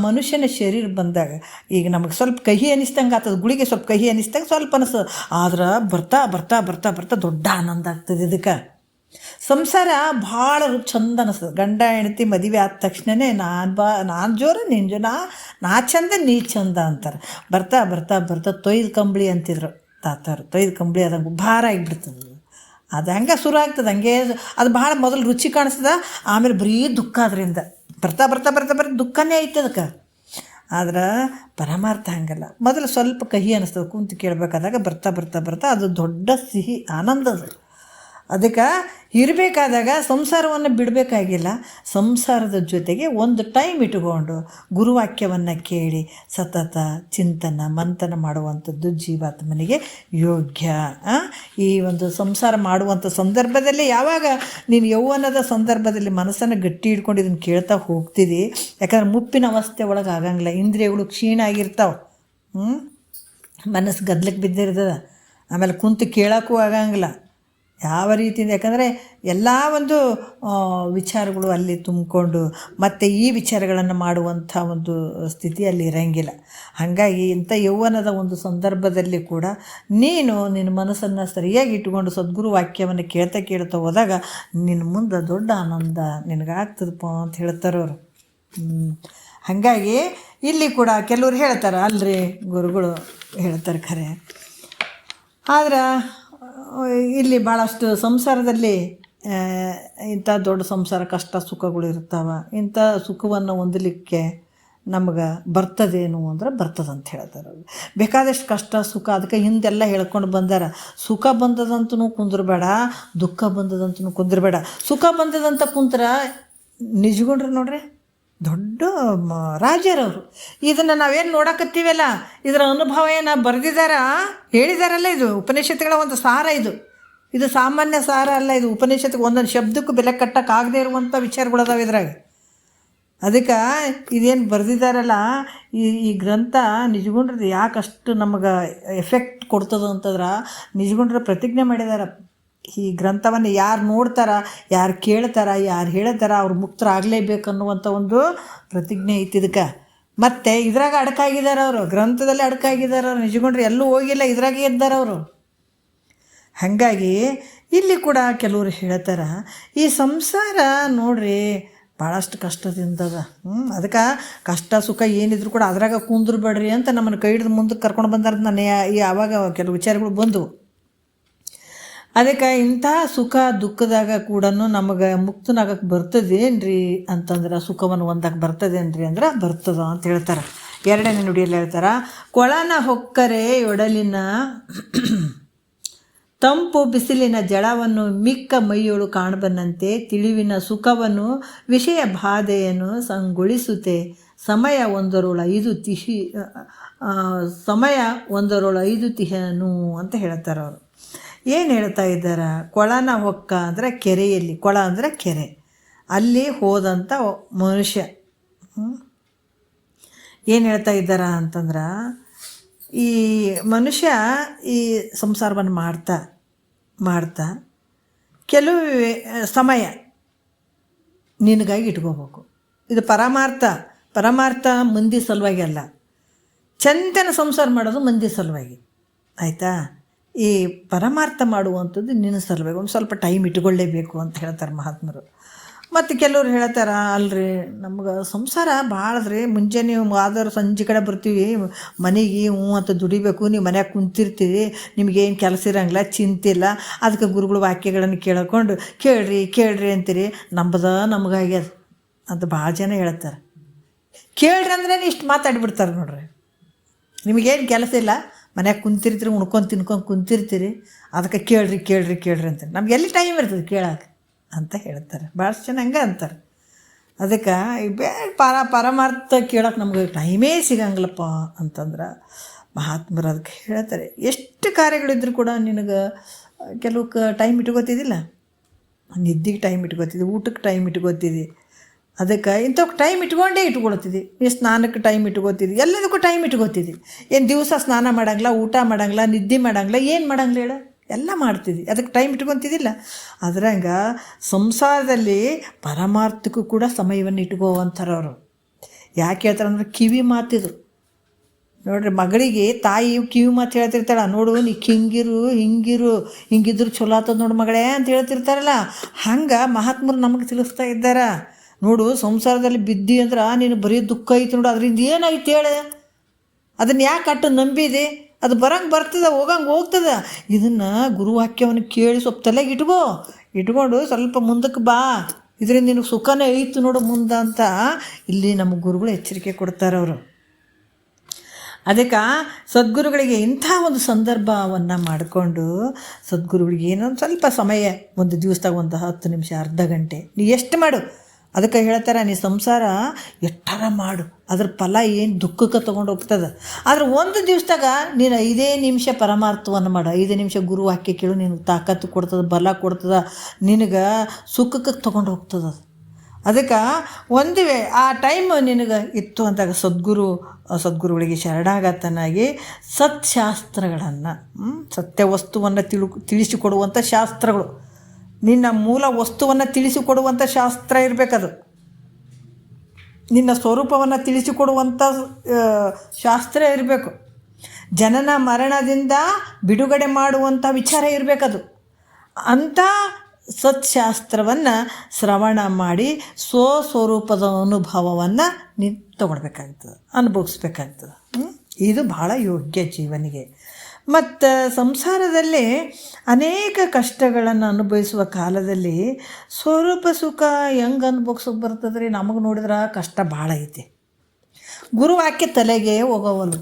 ಮನುಷ್ಯನ ಶರೀರ ಬಂದಾಗ ಈಗ ನಮಗೆ ಸ್ವಲ್ಪ ಕಹಿ ಅನ್ನಿಸ್ದಂಗೆ ಆಗ್ತದೆ, ಗುಳಿಗೆ ಸ್ವಲ್ಪ ಕಹಿ ಅನ್ನಿಸ್ದಂಗೆ ಸ್ವಲ್ಪ ಅನಿಸ್ತದೆ. ಆದ್ರೆ ಬರ್ತಾ ದೊಡ್ಡ ಆನಂದ ಆಗ್ತದೆ. ಇದಕ್ಕೆ ಸಂಸಾರ ಭಾಳ ಚಂದ ಅನಿಸ್ತದೆ. ಗಂಡ ಹೆಂಡತಿ ಮದುವೆ ಆದ ತಕ್ಷಣವೇ ನಾನು ಜೋರು ನೀನು ಜೋ ನಾ ಚಂದ ನೀ ಚಂದ ಅಂತಾರೆ. ಬರ್ತಾ ತೊಯ್ದು ಕಂಬಳಿ ಅಂತಿದ್ರು ತಾತರು. ತೊಯ್ದು ಕಂಬಳಿ ಅದಂಗೆ ಭಾರ ಆಗಿಬಿಡ್ತದೆ. ಅದು ಹಂಗೆ ಶುರು ಆಗ್ತದೆ. ಹಂಗೆ ಅದು ಭಾಳ ಮೊದಲು ರುಚಿ ಕಾಣಿಸ್ತದೆ, ಆಮೇಲೆ ಬರೀ ದುಃಖ ಅದರಿಂದ ಬರ್ತಾ ದುಃಖನೇ ಐತೆ ಅದಕ್ಕೆ. ಆದ್ರೆ ಪರಮಾರ್ಥ ಹಂಗಲ್ಲ. ಮೊದಲು ಸ್ವಲ್ಪ ಕಹಿ ಅನ್ನಿಸ್ತದೆ, ಕುಂತು ಕೇಳಬೇಕಾದಾಗ ಬರ್ತಾ ಅದು ದೊಡ್ಡ ಸಿಹಿ ಆನಂದ ಅದು. ಅದಕ್ಕೆ ಇರಬೇಕಾದಾಗ ಸಂಸಾರವನ್ನು ಬಿಡಬೇಕಾಗಿಲ್ಲ. ಸಂಸಾರದ ಜೊತೆಗೆ ಒಂದು ಟೈಮ್ ಇಟ್ಟುಕೊಂಡು ಗುರುವಾಕ್ಯವನ್ನು ಕೇಳಿ ಸತತ ಚಿಂತನ ಮಂಥನ ಮಾಡುವಂಥದ್ದು ಜೀವಾತ್ಮನಿಗೆ ಯೋಗ್ಯ. ಈ ಒಂದು ಸಂಸಾರ ಮಾಡುವಂಥ ಸಂದರ್ಭದಲ್ಲಿ ಯಾವಾಗ ನೀನು ಯೌವನದ ಸಂದರ್ಭದಲ್ಲಿ ಮನಸ್ಸನ್ನು ಗಟ್ಟಿ ಹಿಡ್ಕೊಂಡು ಇದನ್ನು ಕೇಳ್ತಾ ಹೋಗ್ತಿದ್ದಿ, ಯಾಕಂದ್ರೆ ಮುಪ್ಪಿನ ಅವಸ್ಥೆ ಒಳಗೆ ಆಗಂಗಿಲ್ಲ. ಇಂದ್ರಿಯಗಳು ಕ್ಷೀಣ ಆಗಿರ್ತಾವೆ, ಮನಸ್ಸು ಗದ್ಲಕ್ಕೆ ಬಿದ್ದಿರ್ತದೆ, ಆಮೇಲೆ ಕುಂತು ಕೇಳೋಕ್ಕೂ ಆಗಂಗಿಲ್ಲ. ಯಾವ ರೀತಿಯಿಂದ, ಯಾಕಂದರೆ ಎಲ್ಲ ಒಂದು ವಿಚಾರಗಳು ಅಲ್ಲಿ ತುಂಬಿಕೊಂಡು ಮತ್ತು ಈ ವಿಚಾರಗಳನ್ನು ಮಾಡುವಂಥ ಒಂದು ಸ್ಥಿತಿ ಅಲ್ಲಿ ಇರೋಂಗಿಲ್ಲ. ಹಾಗಾಗಿ ಇಂಥ ಯೌವನದ ಒಂದು ಸಂದರ್ಭದಲ್ಲಿ ಕೂಡ ನೀನು ನಿನ್ನ ಮನಸ್ಸನ್ನು ಸರಿಯಾಗಿ ಇಟ್ಟುಕೊಂಡು ಸದ್ಗುರು ವಾಕ್ಯವನ್ನು ಕೇಳ್ತಾ ಹೋದಾಗ ನಿನ್ನ ಮುಂದೆ ದೊಡ್ಡ ಆನಂದ ನಿನಗಾಗ್ತದಪ್ಪ ಅಂತ ಹೇಳ್ತಾರೆ ಅವರು. ಹಾಗಾಗಿ ಇಲ್ಲಿ ಕೂಡ ಕೆಲವ್ರು ಹೇಳ್ತಾರೆ, ಅಲ್ರಿ ಗುರುಗಳು ಹೇಳ್ತಾರೆ ಖರೆ, ಆದ್ರೆ ಇಲ್ಲಿ ಭಾಳಷ್ಟು ಸಂಸಾರದಲ್ಲಿ ಇಂಥ ದೊಡ್ಡ ಸಂಸಾರ ಕಷ್ಟ ಸುಖಗಳು ಇರ್ತಾವೆ. ಇಂಥ ಸುಖವನ್ನು ಹೊಂದಲಿಕ್ಕೆ ನಮ್ಗೆ ಬರ್ತದೇನು ಅಂದ್ರೆ ಬರ್ತದಂತ ಹೇಳ್ತಾರೆ. ಬೇಕಾದಷ್ಟು ಕಷ್ಟ ಸುಖ ಅದಕ್ಕೆ ಹಿಂದೆಲ್ಲ ಹೇಳ್ಕೊಂಡು ಬಂದಾರ. ಸುಖ ಬಂದದಂತೂ ಕುಂದ್ರಬೇಡ, ದುಃಖ ಬಂದದಂತೂ ಕುಂದ್ರಬೇಡ. ಸುಖ ಬಂದದಂತ ಕುಂತ್ರ ನಿಜಗೊಂಡ್ರೆ ನೋಡ್ರಿ ದೊಡ್ಡ ರಾಜರವರು. ಇದನ್ನು ನಾವೇನು ನೋಡಕತ್ತೀವಲ್ಲ, ಇದರ ಅನುಭವ ಏನು ಬರೆದಿದ್ದಾರ, ಹೇಳಿದಾರಲ್ಲ. ಇದು ಉಪನಿಷತ್ತುಗಳ ಒಂದು ಸಾರ. ಇದು ಸಾಮಾನ್ಯ ಸಾರ ಅಲ್ಲ. ಇದು ಉಪನಿಷತ್ತಿಗೆ ಒಂದೊಂದು ಶಬ್ದಕ್ಕೂ ಬೆಲೆ ಕಟ್ಟಕ್ಕಾಗದೇ ಇರುವಂಥ ವಿಚಾರಗಳದಾವೆ ಇದ್ರಾಗ. ಅದಕ್ಕೆ ಇದೇನು ಬರೆದಿದ್ದಾರಲ್ಲ ಈ ಗ್ರಂಥ ನಿಜಗೊಂಡ್ರದ್ದು ಯಾಕಷ್ಟು ನಮಗೆ ಎಫೆಕ್ಟ್ ಕೊಡ್ತದೆ ಅಂತಂದ್ರೆ, ನಿಜಗೊಂಡ್ರೆ ಪ್ರತಿಜ್ಞೆ ಮಾಡಿದಾರ. ಈ ಗ್ರಂಥವನ್ನು ಯಾರು ನೋಡ್ತಾರ, ಯಾರು ಕೇಳ್ತಾರ, ಯಾರು ಹೇಳ್ತಾರ ಅವ್ರು ಮುಕ್ತರಾಗಲೇಬೇಕು ಅನ್ನುವಂಥ ಒಂದು ಪ್ರತಿಜ್ಞೆ ಐತಿ ಇದಕ್ಕೆ. ಮತ್ತು ಇದ್ರಾಗ ಅಡಕಾಗಿದ್ದಾರೆ ಅವರು, ಗ್ರಂಥದಲ್ಲಿ ಅಡಕಾಗಿದ್ದಾರೆ ಅವರು. ನಿಜಗೊಂಡ್ರೆ ಎಲ್ಲೂ ಹೋಗಿಲ್ಲ, ಇದ್ರಾಗೆ ಇದ್ದಾರೆ ಅವರು. ಹಾಗಾಗಿ ಇಲ್ಲಿ ಕೂಡ ಕೆಲವರು ಹೇಳ್ತಾರೆ, ಈ ಸಂಸಾರ ನೋಡ್ರಿ ಭಾಳಷ್ಟು ಕಷ್ಟದಿಂದದ. ಅದಕ್ಕೆ ಕಷ್ಟ ಸುಖ ಏನಿದ್ರು ಕೂಡ ಅದ್ರಾಗ ಕುಂದ್ರು ಬೇಡ್ರಿ ಅಂತ ನಮ್ಮನ್ನು ಕೈ ಹಿಡಿದು ಮುಂದಕ್ಕೆ ಕರ್ಕೊಂಡು ಬಂದಾರ. ನಾನು ಆವಾಗ ಕೆಲವು ವಿಚಾರಗಳು ಬಂದವು. ಅದಕ್ಕೆ ಇಂಥ ಸುಖ ದುಃಖದಾಗ ಕೂಡ ನಮಗೆ ಮುಕ್ತನಾಗಕ್ಕೆ ಬರ್ತದೇನ್ರಿ ಅಂತಂದ್ರೆ, ಸುಖವನ್ನು ಹೊಂದಕ್ಕೆ ಬರ್ತದೇನ್ರಿ ಅಂದ್ರೆ ಬರ್ತದ ಅಂತ ಹೇಳ್ತಾರೆ. ಎರಡನೇ ನುಡಿಯಲ್ಲಿ ಹೇಳ್ತಾರೆ, ಕೊಳನ ಹೊಕ್ಕರೆ ಒಡಲಿನ ತಂಪು ಬಿಸಿಲಿನ ಜಳವನ್ನು ಮಿಕ್ಕ ಮೈಯೊಳು ಕಾಣಬನ್ನಂತೆ ತಿಳಿವಿನ ಸುಖವನ್ನು ವಿಷಯ ಬಾಧೆಯನ್ನು ಸಂಗೊಳಿಸುತ್ತೆ. ಸಮಯ ಒಂದರೊಳು 5 ತಿಹನು ಅಂತ ಹೇಳ್ತಾರೆ ಅವರು. ಏನು ಹೇಳ್ತಾ ಇದ್ದಾರೆ, ಕೊಳನ ಹೊಕ್ಕ ಅಂದರೆ ಕೆರೆಯಲ್ಲಿ, ಕೊಳ ಅಂದರೆ ಕೆರೆ, ಅಲ್ಲಿ ಹೋದಂಥ ಮನುಷ್ಯ ಏನು ಹೇಳ್ತಾ ಇದ್ದಾರೆ ಅಂತಂದ್ರೆ, ಈ ಮನುಷ್ಯ ಈ ಸಂಸಾರವನ್ನು ಮಾಡ್ತಾ ಕೆಲವು ಸಮಯ ನಿನಗಾಗಿ ಇಟ್ಕೋಬೇಕು. ಇದು ಪರಮಾರ್ಥ ಮಂದಿ ಸಲುವಾಗಿ ಅಲ್ಲ, ಚಂದನ ಸಂಸಾರ ಮಾಡೋದು ಮಂದಿ ಸಲುವಾಗಿ. ಆಯಿತಾ? ಈ ಪರಮಾರ್ಥ ಮಾಡುವಂಥದ್ದು ನಿನ್ನ ಸಲುವಾಗಿ ಒಂದು ಸ್ವಲ್ಪ ಟೈಮ್ ಇಟ್ಕೊಳ್ಳೇಬೇಕು ಅಂತ ಹೇಳ್ತಾರೆ ಮಹಾತ್ಮರು. ಮತ್ತು ಕೆಲವ್ರು ಹೇಳ್ತಾರೆ, ಅಲ್ರಿ ನಮ್ಗೆ ಸಂಸಾರ ಭಾಳದ್ರಿ, ಮುಂಜಾನೆ ಆದರೂ ಸಂಜೆ ಕಡೆ ಬರ್ತೀವಿ ಮನೆಗೆ, ಅಂತ ದುಡಿಬೇಕು, ನೀವು ಮನ್ಯಾಗ ಕುಂತಿರ್ತೀರಿ, ನಿಮಗೇನು ಕೆಲಸ ಇರೋಂಗಿಲ್ಲ, ಚಿಂತಿಲ್ಲ, ಅದಕ್ಕೆ ಗುರುಗಳು ವಾಕ್ಯಗಳನ್ನು ಕೇಳ್ರಿ ಅಂತೀರಿ. ನಮಗಾಗ್ಯದ ಅಂತ ಭಾಳ ಜನ ಹೇಳ್ತಾರೆ. ಕೇಳ್ರಿ ಅಂದ್ರೆ ಇಷ್ಟು ಮಾತಾಡಿಬಿಡ್ತಾರೆ ನೋಡ್ರಿ. ನಿಮಗೇನು ಕೆಲಸ ಇಲ್ಲ, ಮನ್ಯಾಗ ಕುಂತಿರ್ತೀರಿ, ಉಣ್ಕೊಂಡು ತಿನ್ಕೊಂಡು ಕುಂತಿರ್ತೀರಿ, ಅದಕ್ಕೆ ಕೇಳ್ರಿ ಅಂತಾರೆ. ನಮ್ಗೆ ಎಲ್ಲಿ ಟೈಮ್ ಇರ್ತದೆ ಕೇಳಕ್ಕೆ ಅಂತ ಹೇಳ್ತಾರೆ. ಭಾಳಷ್ಟು ಜನ ಹಂಗೆ ಅಂತಾರೆ. ಅದಕ್ಕೆ ಪರಮಾರ್ಥ ಕೇಳೋಕೆ ನಮ್ಗೆ ಟೈಮೇ ಸಿಗಂಗಿಲ್ಲಪ್ಪ ಅಂತಂದ್ರೆ ಮಹಾತ್ಮರು ಅದಕ್ಕೆ ಹೇಳ್ತಾರೆ, ಎಷ್ಟು ಕಾರ್ಯಗಳಿದ್ರು ಕೂಡ ನಿನಗೆ ಕೆಲವು ಟೈಮ್ ಇಟ್ಕೋತಿದ್ದಿಲ್ಲ. ನಿದ್ದೆಗೆ ಟೈಮ್ ಇಟ್ಕೋತಿದ್ದಿ, ಊಟಕ್ಕೆ ಟೈಮ್ ಇಟ್ಕೋತಿದ್ದಿ, ಅದಕ್ಕೆ ಇಂಥವ್ಕೆ ಟೈಮ್ ಇಟ್ಕೊಳ್ತಿದ್ದಿ. ನೀ ಸ್ನಾನಕ್ಕೆ ಟೈಮ್ ಇಟ್ಕೋತಿದ್ದಿ, ಎಲ್ಲದಕ್ಕೂ ಟೈಮ್ ಇಟ್ಕೋತಿದ್ದಿ. ಏನು ದಿವಸ ಸ್ನಾನ ಮಾಡಂಗಿಲ್ಲ, ಊಟ ಮಾಡಂಗಿಲ್ಲ, ನಿದ್ದೆ ಮಾಡಂಗಿಲ್ಲ, ಏನು ಮಾಡಂಗಿಲ್ಲ ಹೇಳ, ಎಲ್ಲ ಮಾಡ್ತಿದ್ದಿ, ಅದಕ್ಕೆ ಟೈಮ್ ಇಟ್ಕೊತಿದ್ದಿಲ್ಲ. ಅದ್ರಂಗ ಸಂಸಾರದಲ್ಲಿ ಪರಮಾರ್ಥಕ್ಕೂ ಕೂಡ ಸಮಯವನ್ನು ಇಟ್ಕೋವಂತಾರೆ ಅವರು. ಯಾಕೆ ಹೇಳ್ತಾರೆ ಅಂದ್ರೆ, ಕಿವಿ ಮಾತಿದ್ರು ನೋಡ್ರಿ. ಮಗಳಿಗೆ ತಾಯಿ ಕಿವಿ ಮಾತು ಹೇಳ್ತಿರ್ತಾಳೆ, ನೋಡು ನೀ ಹಿಂಗಿದ್ರು ಚಲೋ ಆತದ ನೋಡು ಮಗಳೇ ಅಂತ ಹೇಳ್ತಿರ್ತಾರಲ್ಲ. ಹಂಗೆ ಮಹಾತ್ಮರು ನಮಗೆ ತಿಳಿಸ್ತಾ ಇದ್ದಾರೆ. ನೋಡು, ಸಂಸಾರದಲ್ಲಿ ಬಿದ್ದಿ ಅಂದ್ರೆ ನೀನು ಬರೀ ದುಃಖ ಐತಿ ನೋಡು, ಅದರಿಂದ ಏನಾಯ್ತು ಹೇಳ, ಅದನ್ನು ಯಾಕೆ ಅಟ್ಟು ನಂಬಿದೆ, ಅದು ಬರ್ತದೆ, ಹೋಗ್ತದೆ. ಇದನ್ನು ಗುರುವಾಕ್ಯವನ್ನು ಕೇಳಿ ಸ್ವಲ್ಪ ತಲೆಗೆ ಇಟ್ಕೊಂಡು ಸ್ವಲ್ಪ ಮುಂದಕ್ಕೆ ಬಾ, ಇದರಿಂದ ನಿನಗೆ ಸುಖನೇ ಐತು ನೋಡು ಮುಂದೆ ಅಂತ ಇಲ್ಲಿ ನಮ್ಮ ಗುರುಗಳು ಎಚ್ಚರಿಕೆ ಕೊಡ್ತಾರೆ ಅವರು. ಅದಕ್ಕೆ ಸದ್ಗುರುಗಳಿಗೆ ಇಂಥ ಒಂದು ಸಂದರ್ಭವನ್ನು ಮಾಡಿಕೊಂಡು ಸದ್ಗುರುಗಳಿಗೆ ಏನೊಂದು ಸ್ವಲ್ಪ ಸಮಯ, ಒಂದು ದಿವಸದಾಗ ಒಂದು 10 ನಿಮಿಷ, ಅರ್ಧ ಗಂಟೆ ನೀ ಎಷ್ಟು ಮಾಡು. ಅದಕ್ಕೆ ಹೇಳ್ತಾರೆ, ನೀ ಸಂಸಾರ ಎಷ್ಟಾರ ಮಾಡು, ಅದ್ರ ಫಲ ಏನು ದುಃಖಕ್ಕೆ ತೊಗೊಂಡು ಹೋಗ್ತದೆ. ಆದ್ರೆ ಒಂದು ದಿವಸದಾಗ ನೀನು 5 ನಿಮಿಷ ಪರಮಾರ್ಥವನ್ನು ಮಾಡು, 5 ನಿಮಿಷ ಗುರುವಾಕ್ಯ ಕೇಳು, ನಿನಗೆ ತಾಕತ್ತು ಕೊಡ್ತದೆ, ಬಲ ಕೊಡ್ತದೆ, ನಿನಗೆ ಸುಖಕ್ಕೆ ತೊಗೊಂಡು ಹೋಗ್ತದೆ. ಅದಕ್ಕೆ ಒಂದು ಆ ಟೈಮ್ ನಿನಗೆ ಇತ್ತು ಅಂದಾಗ ಸದ್ಗುರುಗಳಿಗೆ ಶರಣಾಗತನಾಗಿ ಸತ್ಶಾಸ್ತ್ರಗಳನ್ನು, ಸತ್ಯ ವಸ್ತುವನ್ನು ತಿಳಿಸಿಕೊಡುವಂಥ ಶಾಸ್ತ್ರಗಳು, ನಿನ್ನ ಮೂಲ ವಸ್ತುವನ್ನು ತಿಳಿಸಿಕೊಡುವಂಥ ಶಾಸ್ತ್ರ ಇರಬೇಕದು. ನಿನ್ನ ಸ್ವರೂಪವನ್ನು ತಿಳಿಸಿಕೊಡುವಂಥ ಶಾಸ್ತ್ರ ಇರಬೇಕು. ಜನನ ಮರಣದಿಂದ ಬಿಡುಗಡೆ ಮಾಡುವಂಥ ವಿಚಾರ ಇರಬೇಕದು. ಅಂಥ ಸತ್ಶಾಸ್ತ್ರವನ್ನು ಶ್ರವಣ ಮಾಡಿ ಸ್ವಸ್ವರೂಪದ ಅನುಭವವನ್ನು ನೀನು ತೊಗೊಳ್ಬೇಕಾಗ್ತದೆ, ಅನುಭವಿಸ್ಬೇಕಾಗ್ತದೆ. ಇದು ಭಾಳ ಯೋಗ್ಯ ಜೀವನಿಗೆ. ಮತ್ತು ಸಂಸಾರದಲ್ಲಿ ಅನೇಕ ಕಷ್ಟಗಳನ್ನು ಅನುಭವಿಸುವ ಕಾಲದಲ್ಲಿ ಸ್ವರೂಪ ಸುಖ ಹೆಂಗೆ ಅನುಭವಿಸೋಕೆ ಬರ್ತದೆ ರೀ? ನಮಗೆ ನೋಡಿದ್ರೆ ಕಷ್ಟ ಭಾಳ ಐತಿ. ಗುರುವಾಕ್ಯ ತಲೆಗೆ ಹೋಗೋವಲ್ಲ,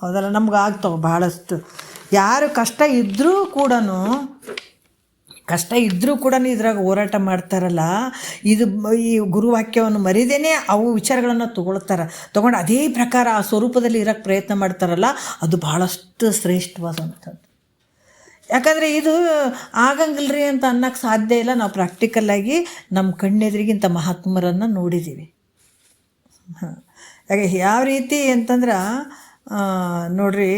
ಹೌದಲ್ಲ? ನಮ್ಗೆ ಆಗ್ತಾವೆ ಭಾಳಷ್ಟು. ಯಾರು ಕಷ್ಟ ಇದ್ದರೂ ಕೂಡ ಇದ್ರಾಗ ಹೋರಾಟ ಮಾಡ್ತಾರಲ್ಲ, ಈ ಗುರುವಾಕ್ಯವನ್ನು ಮರಿದೇನೆ ಅವು ವಿಚಾರಗಳನ್ನು ತೊಗೊಂಡು ಅದೇ ಪ್ರಕಾರ ಆ ಸ್ವರೂಪದಲ್ಲಿ ಇರೋಕ್ಕೆ ಪ್ರಯತ್ನ ಮಾಡ್ತಾರಲ್ಲ, ಅದು ಭಾಳಷ್ಟು ಶ್ರೇಷ್ಠವಾದಂಥದ್ದು. ಯಾಕಂದರೆ ಇದು ಆಗಂಗಿಲ್ಲರಿ ಅಂತ ಅನ್ನೋಕ್ಕೆ ಸಾಧ್ಯ ಇಲ್ಲ. ನಾವು ಪ್ರಾಕ್ಟಿಕಲ್ಲಾಗಿ ನಮ್ಮ ಕಣ್ಣೆದುರಿಗಿಂತ ಮಹಾತ್ಮರನ್ನು ನೋಡಿದ್ದೀವಿ. ಹಾಗೆ ಯಾವ ರೀತಿ ಅಂತಂದ್ರೆ ನೋಡ್ರಿ,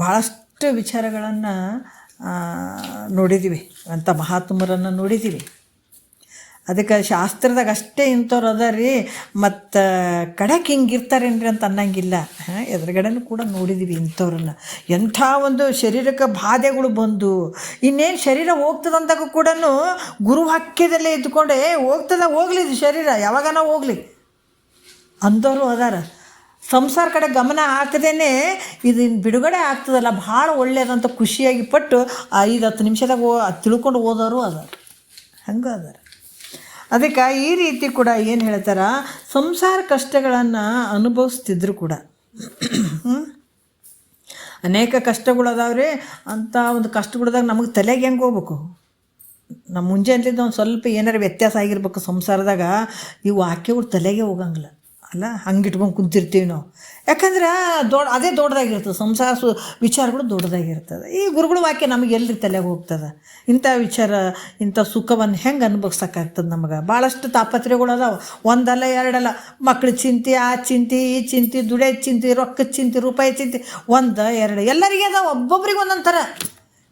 ಭಾಳಷ್ಟು ವಿಚಾರಗಳನ್ನು ನೋಡಿದ್ದೀವಿ, ಅಂಥ ಮಹಾತ್ಮರನ್ನು ನೋಡಿದ್ದೀವಿ. ಅದಕ್ಕೆ ಶಾಸ್ತ್ರದಾಗ ಅಷ್ಟೇ ಇಂಥವ್ರು ಅದ ರೀ, ಮತ್ತು ಕಡೆಗೆ ಹಿಂಗೆ ಇರ್ತಾರೇನ್ರಿ ಅಂತ ಅನ್ನಂಗಿಲ್ಲ. ಎದುರುಗಡೆನೂ ಕೂಡ ನೋಡಿದ್ದೀವಿ ಇಂಥವ್ರನ್ನ. ಎಂಥ ಒಂದು ಶರೀರಕ್ಕೆ ಬಾಧೆಗಳು ಬಂದು ಇನ್ನೇನು ಶರೀರ ಹೋಗ್ತದಂತಾಗೂ ಕೂಡ ಗುರುವಾಕ್ಯದಲ್ಲೇ ಇದ್ದುಕೊಂಡೆ ಹೋಗ್ಲಿ ಶರೀರ, ಯಾವಾಗನ ಹೋಗಲಿ ಅಂಥವ್ರು ಅದಾರ. ಸಂಸಾರ ಕಡೆ ಗಮನ ಹಾಕದೇನೆ ಇದು ಬಿಡುಗಡೆ ಆಗ್ತದಲ್ಲ, ಭಾಳ ಒಳ್ಳೆಯದಂತ ಖುಷಿಯಾಗಿ ಪಟ್ಟು 5-10 ನಿಮಿಷದಾಗ ತಿಳ್ಕೊಂಡು ಹೋದವರು ಅದಾರ, ಹಂಗೆ ಅದಾರ. ಅದಕ್ಕೆ ಈ ರೀತಿ ಕೂಡ ಏನು ಹೇಳ್ತಾರೆ, ಸಂಸಾರ ಕಷ್ಟಗಳನ್ನು ಅನುಭವಿಸ್ತಿದ್ರು ಕೂಡ ಅನೇಕ ಕಷ್ಟಗಳು ಅದಾವ್ರಿ. ಅಂಥ ಒಂದು ಕಷ್ಟಗಳದಾಗ ನಮಗೆ ತಲೆಗೆ ಹೆಂಗೆ ಹೋಗ್ಬೇಕು? ನಮ್ಮ ಮುಂಜಾನೆಲಿಂದ ಒಂದು ಸ್ವಲ್ಪ ಏನಾರು ವ್ಯತ್ಯಾಸ ಆಗಿರ್ಬೇಕು ಸಂಸಾರದಾಗ, ಈ ವಾಕ್ಯಗಳು ತಲೆಗೆ ಹೋಗಂಗಿಲ್ಲ ಅಲ್ಲ, ಹಂಗೆ ಇಟ್ಕೊಂಡು ಕುಂತಿರ್ತೀವಿ ನಾವು. ಯಾಕಂದ್ರೆ ಅದೇ ದೊಡ್ಡದಾಗಿರ್ತದೆ, ಸಂಸಾರ ವಿಚಾರಗಳು ದೊಡ್ಡದಾಗಿರ್ತದೆ. ಈ ಗುರುಗಳ ವಾಕ್ಯ ನಮಗೆ ಎಲ್ರಿ ತಲೆಗೆ ಹೋಗ್ತದೆ? ಇಂಥ ವಿಚಾರ, ಇಂಥ ಸುಖವನ್ನು ಹೆಂಗೆ ಅನುಭವಿಸೋಕ್ಕಾಗ್ತದೆ? ನಮಗೆ ಭಾಳಷ್ಟು ತಾಪತ್ರೆಗಳು ಅದಾವೆ, ಒಂದಲ್ಲ ಎರಡಲ್ಲ. ಮಕ್ಳ ಚಿಂತೆ, ಆ ಚಿಂತೆ, ಈ ಚಿಂತೆ, ದುಡಿಯೋ ಚಿಂತೆ, ರೊಕ್ಕದ ಚಿಂತೆ, ರೂಪಾಯಿ ಚಿಂತೆ, 1-2 ಎಲ್ಲರಿಗೆ ಅದಾವೆ. ಒಬ್ಬೊಬ್ರಿಗೆ ಒಂದೊಂದು ಥರ.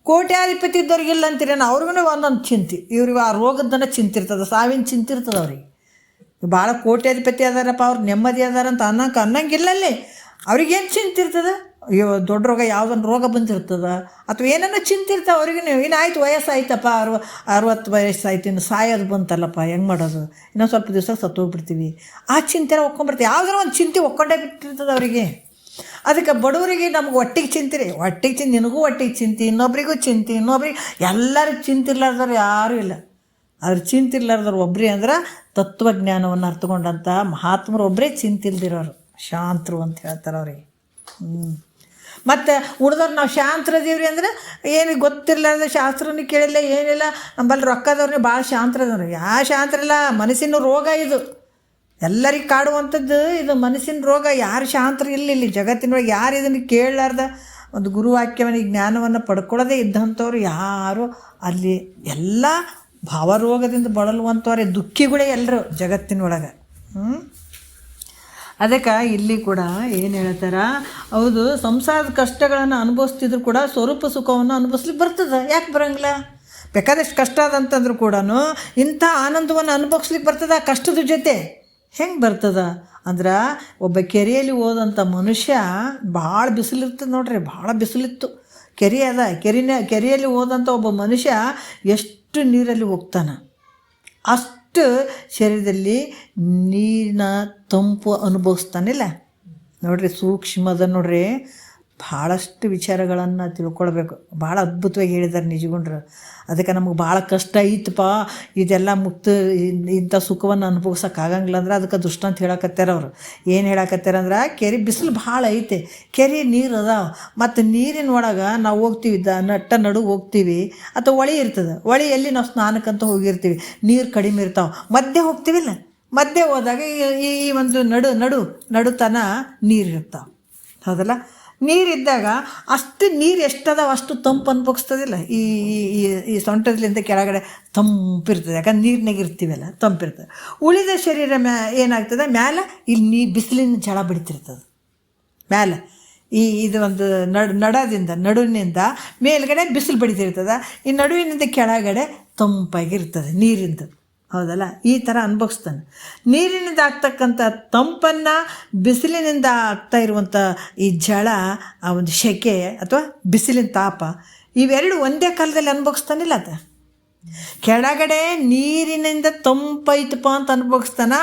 ಕೋಟ್ಯಾಧಿಪತಿ ಇದ್ದವ್ರಿಗಿಲ್ಲ ಅಂತೀರೇನು? ಅವ್ರಿಗೂ ಒಂದೊಂದು ಚಿಂತೆ. ಇವ್ರಿಗೆ ಆ ರೋಗದನ್ನ ಚಿಂತಿರ್ತದೆ, ಸಾವಿನ ಚಿಂತಿರ್ತದೆ ಅವ್ರಿಗೆ. ಭಾಳ ಕೋಟ್ಯಾಧಿಪತಿ ಅದಾರಪ್ಪ, ಅವ್ರು ನೆಮ್ಮದಿ ಅದಾರಂತ ಅನ್ನಂಗಿಲ್ಲಲ್ಲಿ. ಅವ್ರಿಗೇನು ಚಿಂತಿರ್ತದೆ? ಅಯ್ಯೋ ದೊಡ್ಡ ರೋಗ, ಯಾವುದೊಂದು ರೋಗ ಬಂದಿರ್ತದೆ ಅಥವಾ ಏನನ್ನ ಚಿಂತಿರ್ತಾವೆ ಅವ್ರಿಗೂ. ಇನ್ನಾಯ್ತು ವಯಸ್ಸಾಯ್ತಪ್ಪ, 60 ವಯಸ್ಸಾಯ್ತು, ಇನ್ನು ಸಾಯೋದು ಬಂತಲ್ಲಪ್ಪ, ಹೆಂಗೆ ಮಾಡೋದು? ಇನ್ನೊಂದು ಸ್ವಲ್ಪ ದಿವಸ ಸತ್ತೋಗ್ಬಿಡ್ತೀವಿ. ಆ ಚಿಂತೆನ ಒಕ್ಕೊಂಡ್ಬಿಡ್ತೀವಿ. ಯಾವುದಾರ ಒಂದು ಚಿಂತೆ ಒಕ್ಕೊಂಡೇ ಬಿಟ್ಟಿರ್ತದೆ ಅವರಿಗೆ. ಅದಕ್ಕೆ ಬಡವರಿಗೆ ನಮ್ಗೆ ಹೊಟ್ಟಿಗೆ ಚಿಂತೆ, ನಿನಗೂ ಹೊಟ್ಟಿಗೆ ಚಿಂತೆ, ಇನ್ನೊಬ್ರಿಗೂ ಚಿಂತೆ, ಎಲ್ಲರಿಗೂ ಚಿಂತಿರ್ಲಾರ್ದವ್ರು ಯಾರೂ ಇಲ್ಲ. ಅದ್ರ ಚಿಂತಿರ್ಲಾರ್ದವ್ರು ಒಬ್ಬರೇ ಅಂದ್ರೆ ತತ್ವಜ್ಞಾನವನ್ನು ಅರ್ಥಕೊಂಡಂಥ ಮಹಾತ್ಮರು ಒಬ್ಬರೇ ಚಿಂತಿಲ್ದಿರೋರು, ಶಾಂತರು ಅಂತ ಹೇಳ್ತಾರೆ ಅವ್ರಿಗೆ. ಮತ್ತು ಉಳಿದವ್ರು ನಾವು ಶಾಂತರದೀವ್ರಿ ಅಂದ್ರೆ ಏನು ಗೊತ್ತಿರಲಾರ್ದ, ಶಾಸ್ತ್ರನೂ ಕೇಳಿಲ್ಲ, ಏನಿಲ್ಲ. ನಮ್ಮಲ್ಲಿ ರೊಕ್ಕದವ್ರನ್ನೇ ಭಾಳ ಶಾಂತರದವ್ರು. ಯಾವ ಶಾಂತರಿಲ್ಲ, ಮನಸ್ಸಿನ ರೋಗ ಇದು. ಎಲ್ಲರಿಗೆ ಕಾಡುವಂಥದ್ದು ಇದು ಮನಸ್ಸಿನ ರೋಗ. ಯಾರು ಶಾಂತರು ಇಲ್ಲಿ ಜಗತ್ತಿನೊಳಗೆ. ಯಾರು ಇದನ್ನು ಕೇಳಲಾರ್ದ ಒಂದು ಗುರುವಾಕ್ಯವನ್ನು, ಜ್ಞಾನವನ್ನು ಪಡ್ಕೊಳ್ಳೋದೇ ಇದ್ದಂಥವ್ರು ಯಾರು ಅಲ್ಲಿ ಎಲ್ಲ ಭಾವರೋಗದಿಂದ ಬಳಲುವಂಥವ್ರೆ, ದುಃಖಿಗಳೇ ಎಲ್ಲರೂ ಜಗತ್ತಿನೊಳಗೆ. ಅದಕ್ಕೆ ಇಲ್ಲಿ ಕೂಡ ಏನು ಹೇಳ್ತಾರೆ, ಹೌದು ಸಂಸಾರದ ಕಷ್ಟಗಳನ್ನು ಅನುಭವಿಸ್ತಿದ್ರು ಕೂಡ ಸ್ವರೂಪ ಸುಖವನ್ನು ಅನುಭವಿಸ್ಲಿಕ್ಕೆ ಬರ್ತದೆ. ಯಾಕೆ ಬರೋಂಗಿಲ್ಲ? ಬೇಕಾದಷ್ಟು ಕಷ್ಟ ಅದಂತಂದ್ರೂ ಕೂಡ ಇಂಥ ಆನಂದವನ್ನು ಅನುಭವಿಸ್ಲಿಕ್ಕೆ ಬರ್ತದೆ. ಆ ಕಷ್ಟದ ಜೊತೆ ಹೆಂಗೆ ಬರ್ತದೆ ಅಂದ್ರೆ, ಒಬ್ಬ ಕೆರೆಯಲ್ಲಿ ಹೋದಂಥ ಮನುಷ್ಯ, ಭಾಳ ಬಿಸಿಲಿರ್ತದೆ ನೋಡ್ರಿ, ಭಾಳ ಬಿಸಿಲಿತ್ತು, ಕೆರೆ ಅದ, ಕೆರೆಯಲ್ಲಿ ಹೋದಂಥ ಒಬ್ಬ ಮನುಷ್ಯ ಎಷ್ಟು ನೀರಲ್ಲಿ ಹೋಗ್ತಾನೆ, ಅಷ್ಟು ಶರೀರದಲ್ಲಿ ನೀರಿನ ತಂಪು ಅನುಭವಿಸ್ತಾನಿಲ್ಲ. ನೋಡ್ರಿ, ಸೂಕ್ಷ್ಮದ ನೋಡ್ರಿ, ಭಾಳಷ್ಟು ವಿಚಾರಗಳನ್ನು ತಿಳ್ಕೊಳ್ಬೇಕು. ಭಾಳ ಅದ್ಭುತವಾಗಿ ಹೇಳಿದ್ದಾರೆ ನಿಜಗುಂಡ್ರು. ಅದಕ್ಕೆ ನಮಗೆ ಭಾಳ ಕಷ್ಟ ಐತಪ್ಪ, ಇದೆಲ್ಲ ಇಂಥ ಸುಖವನ್ನು ಅನುಭವಿಸೋಕ್ಕಾಗಂಗಿಲ್ಲ ಅಂದ್ರೆ ಅದಕ್ಕೆ ದುಷ್ಟ ಅಂತ ಹೇಳಕತ್ತಾರ ಅವರು. ಏನು ಹೇಳಕತ್ತಾರ ಅಂದ್ರೆ, ಕೆರೆ ಬಿಸಿಲು ಭಾಳ ಐತೆ, ಕೆರೆ ನೀರು ಅದಾವ, ಮತ್ತು ನೀರಿನ ಒಳಗೆ ನಾವು ಹೋಗ್ತೀವಿ, ನಡು ಹೋಗ್ತೀವಿ, ಅಥವಾ ಹೊಳಿ ಇರ್ತದೆ, ಹೊಳಿಯಲ್ಲಿ ನಾವು ಸ್ನಾನಕ್ಕಂತ ಹೋಗಿರ್ತೀವಿ, ನೀರು ಕಡಿಮೆ ಇರ್ತಾವೆ, ಮಧ್ಯೆ ಹೋಗ್ತೀವಿಲ್ಲ, ಮಧ್ಯೆ ಹೋದಾಗ ಈ ಒಂದು ನಡುತನ ನೀರು ಇರ್ತಾವೆ, ಹೌದಲ್ಲ? ನೀರಿದ್ದಾಗ ಅಷ್ಟು ನೀರು ಎಷ್ಟದಾವ ಅಷ್ಟು ತಂಪು ಅನ್ಭೋಗಿಸ್ತದಿಲ್ಲ. ಈ ಈ ಈ ಸೊಂಟದಿಂದ ಕೆಳಗಡೆ ತಂಪಿರ್ತದೆ, ಯಾಕಂದ್ರೆ ನೀರಿನಾಗ ಇರ್ತೀವಲ್ಲ, ತಂಪಿರ್ತದೆ. ಉಳಿದ ಶರೀರ ಏನಾಗ್ತದೆ, ಮ್ಯಾಲೆ ಇಲ್ಲಿ ಬಿಸಿಲಿನ ಝಳ ಬಿಡ್ತಿರ್ತದೆ ಮ್ಯಾಲೆ. ಇದು ಒಂದು ನಡುವಿನಿಂದ ಮೇಲ್ಗಡೆ ಬಿಸಿಲು ಬಡಿತಿರ್ತದೆ, ಈ ನಡುವಿನಿಂದ ಕೆಳಗಡೆ ತಂಪಾಗಿರ್ತದೆ ನೀರಿಂದು. ಹೌದಲ್ಲ, ಈ ಥರ ಅನುಭವಿಸ್ತಾನೆ. ನೀರಿನಿಂದ ಆಗ್ತಕ್ಕಂಥ ತಂಪನ್ನು, ಬಿಸಿಲಿನಿಂದ ಆಗ್ತಾ ಇರುವಂಥ ಈ ಝಳ, ಆ ಒಂದು ಸೆಕೆ ಅಥವಾ ಬಿಸಿಲಿನ ತಾಪ, ಇವೆರಡು ಒಂದೇ ಕಾಲದಲ್ಲಿ ಅನುಭವಿಸ್ತಾನಿಲ್ಲ ಆತ. ಕೆಳಗಡೆ ನೀರಿನಿಂದ ತಂಪೈತಪ್ಪ ಅಂತ ಅನುಭವಿಸ್ತಾನ,